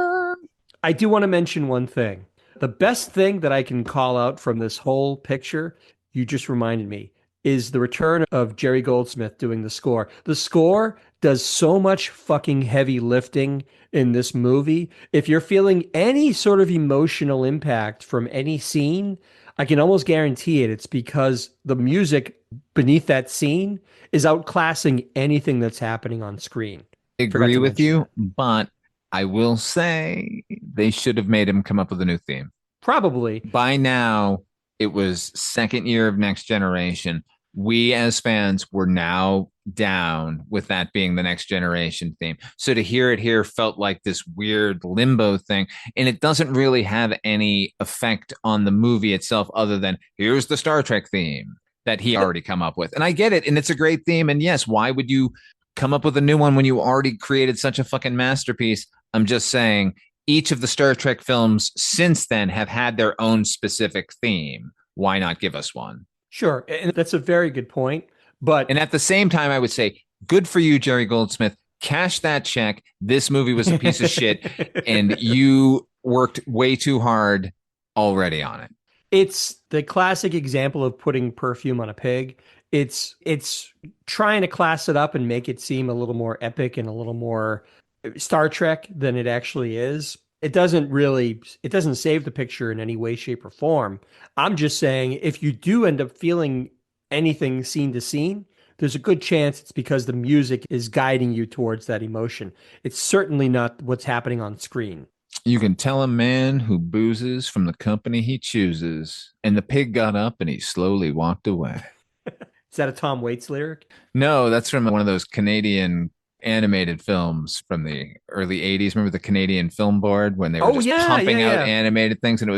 I do want to mention one thing. The best thing that I can call out from this whole picture, you just reminded me, is the return of Jerry Goldsmith doing the score. The score does so much fucking heavy lifting in this movie. If you're feeling any sort of emotional impact from any scene, I can almost guarantee it. It's because the music beneath that scene is outclassing anything that's happening on screen. Agree with you, but I will say they should have made him come up with a new theme. Probably. By now, it was second year of Next Generation. We as fans were now down with that being the Next Generation theme. So to hear it here felt like this weird limbo thing. And it doesn't really have any effect on the movie itself other than here's the Star Trek theme that he already come up with. And I get it. And it's a great theme. And yes, why would you come up with a new one when you already created such a fucking masterpiece? I'm just saying each of the Star Trek films since then have had their own specific theme. Why not give us one? Sure. And that's a very good point. And at the same time, I would say, good for you, Jerry Goldsmith. Cash that check. This movie was a piece of shit, and you worked way too hard already on it. It's the classic example of putting perfume on a pig. It's trying to class it up and make it seem a little more epic and a little more Star Trek than it actually is. It doesn't save the picture in any way, shape, or form. I'm just saying if you do end up feeling anything scene to scene, there's a good chance it's because the music is guiding you towards that emotion. It's certainly not what's happening on screen. You can tell a man who boozes from the company he chooses. And the pig got up and he slowly walked away. Is that a Tom Waits lyric? No, that's from one of those Canadian animated films from the early 80s. Remember the Canadian Film Board when they were pumping out animated things? And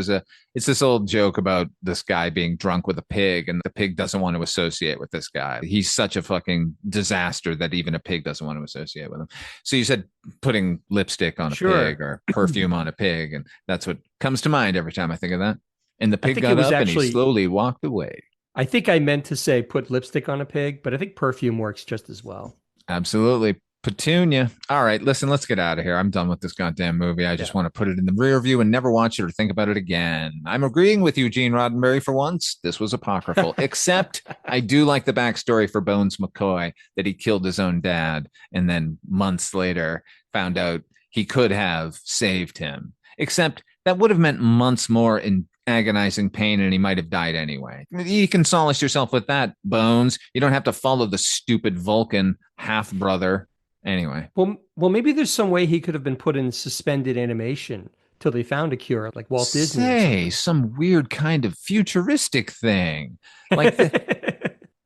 it's this old joke about this guy being drunk with a pig, and the pig doesn't want to associate with this guy. He's such a fucking disaster that even a pig doesn't want to associate with him. So you said putting lipstick on a pig or perfume on a pig, and that's what comes to mind every time I think of that. And the pig got up and he slowly walked away. I think I meant to say put lipstick on a pig, but I think perfume works just as well. Absolutely. Petunia. All right, listen, let's get out of here. I'm done with this goddamn movie. I just want to put it in the rear view and never watch it or think about it again. I'm agreeing with you, Gene Roddenberry, for once. This was apocryphal, except I do like the backstory for Bones McCoy, that he killed his own dad and then months later found out he could have saved him. Except that would have meant months more in agonizing pain and he might have died anyway. You can solace yourself with that, Bones. You don't have to follow the stupid Vulcan half-brother Anyway. Well, maybe there's some way he could have been put in suspended animation till they found a cure, like Walt Disney or Say, some weird kind of futuristic thing. Like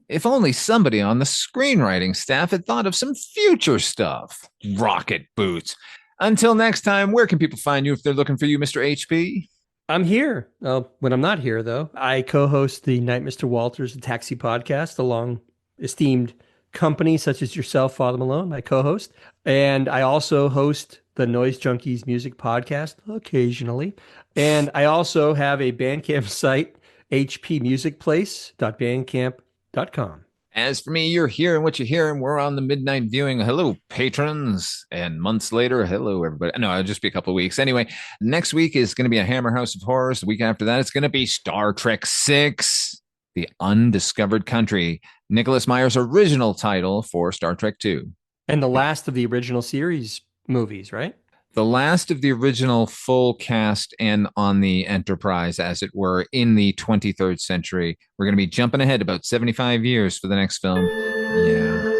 if only somebody on the screenwriting staff had thought of some future stuff. Rocket boots. Until next time, where can people find you if they're looking for you, Mr. HP? I'm here. When I'm not here, though, I co-host the Night Mr. Walters, the Taxi podcast, along esteemed companies such as yourself, Father Malone, my co-host. And I also host the Noise Junkies music podcast occasionally. And I also have a Bandcamp site, hpmusicplace.bandcamp.com. As for me, you're hearing what you're hearing. We're on the midnight viewing. Hello, patrons. And months later, hello, everybody. No, it'll just be a couple of weeks. Anyway, next week is going to be a Hammer House of Horrors. The week after that, it's going to be Star Trek VI, The Undiscovered Country, Nicholas Meyer's original title for Star Trek II. And the last of the original series movies, right? The last of the original full cast and on the Enterprise, as it were, in the 23rd century. We're going to be jumping ahead about 75 years for the next film. Yeah.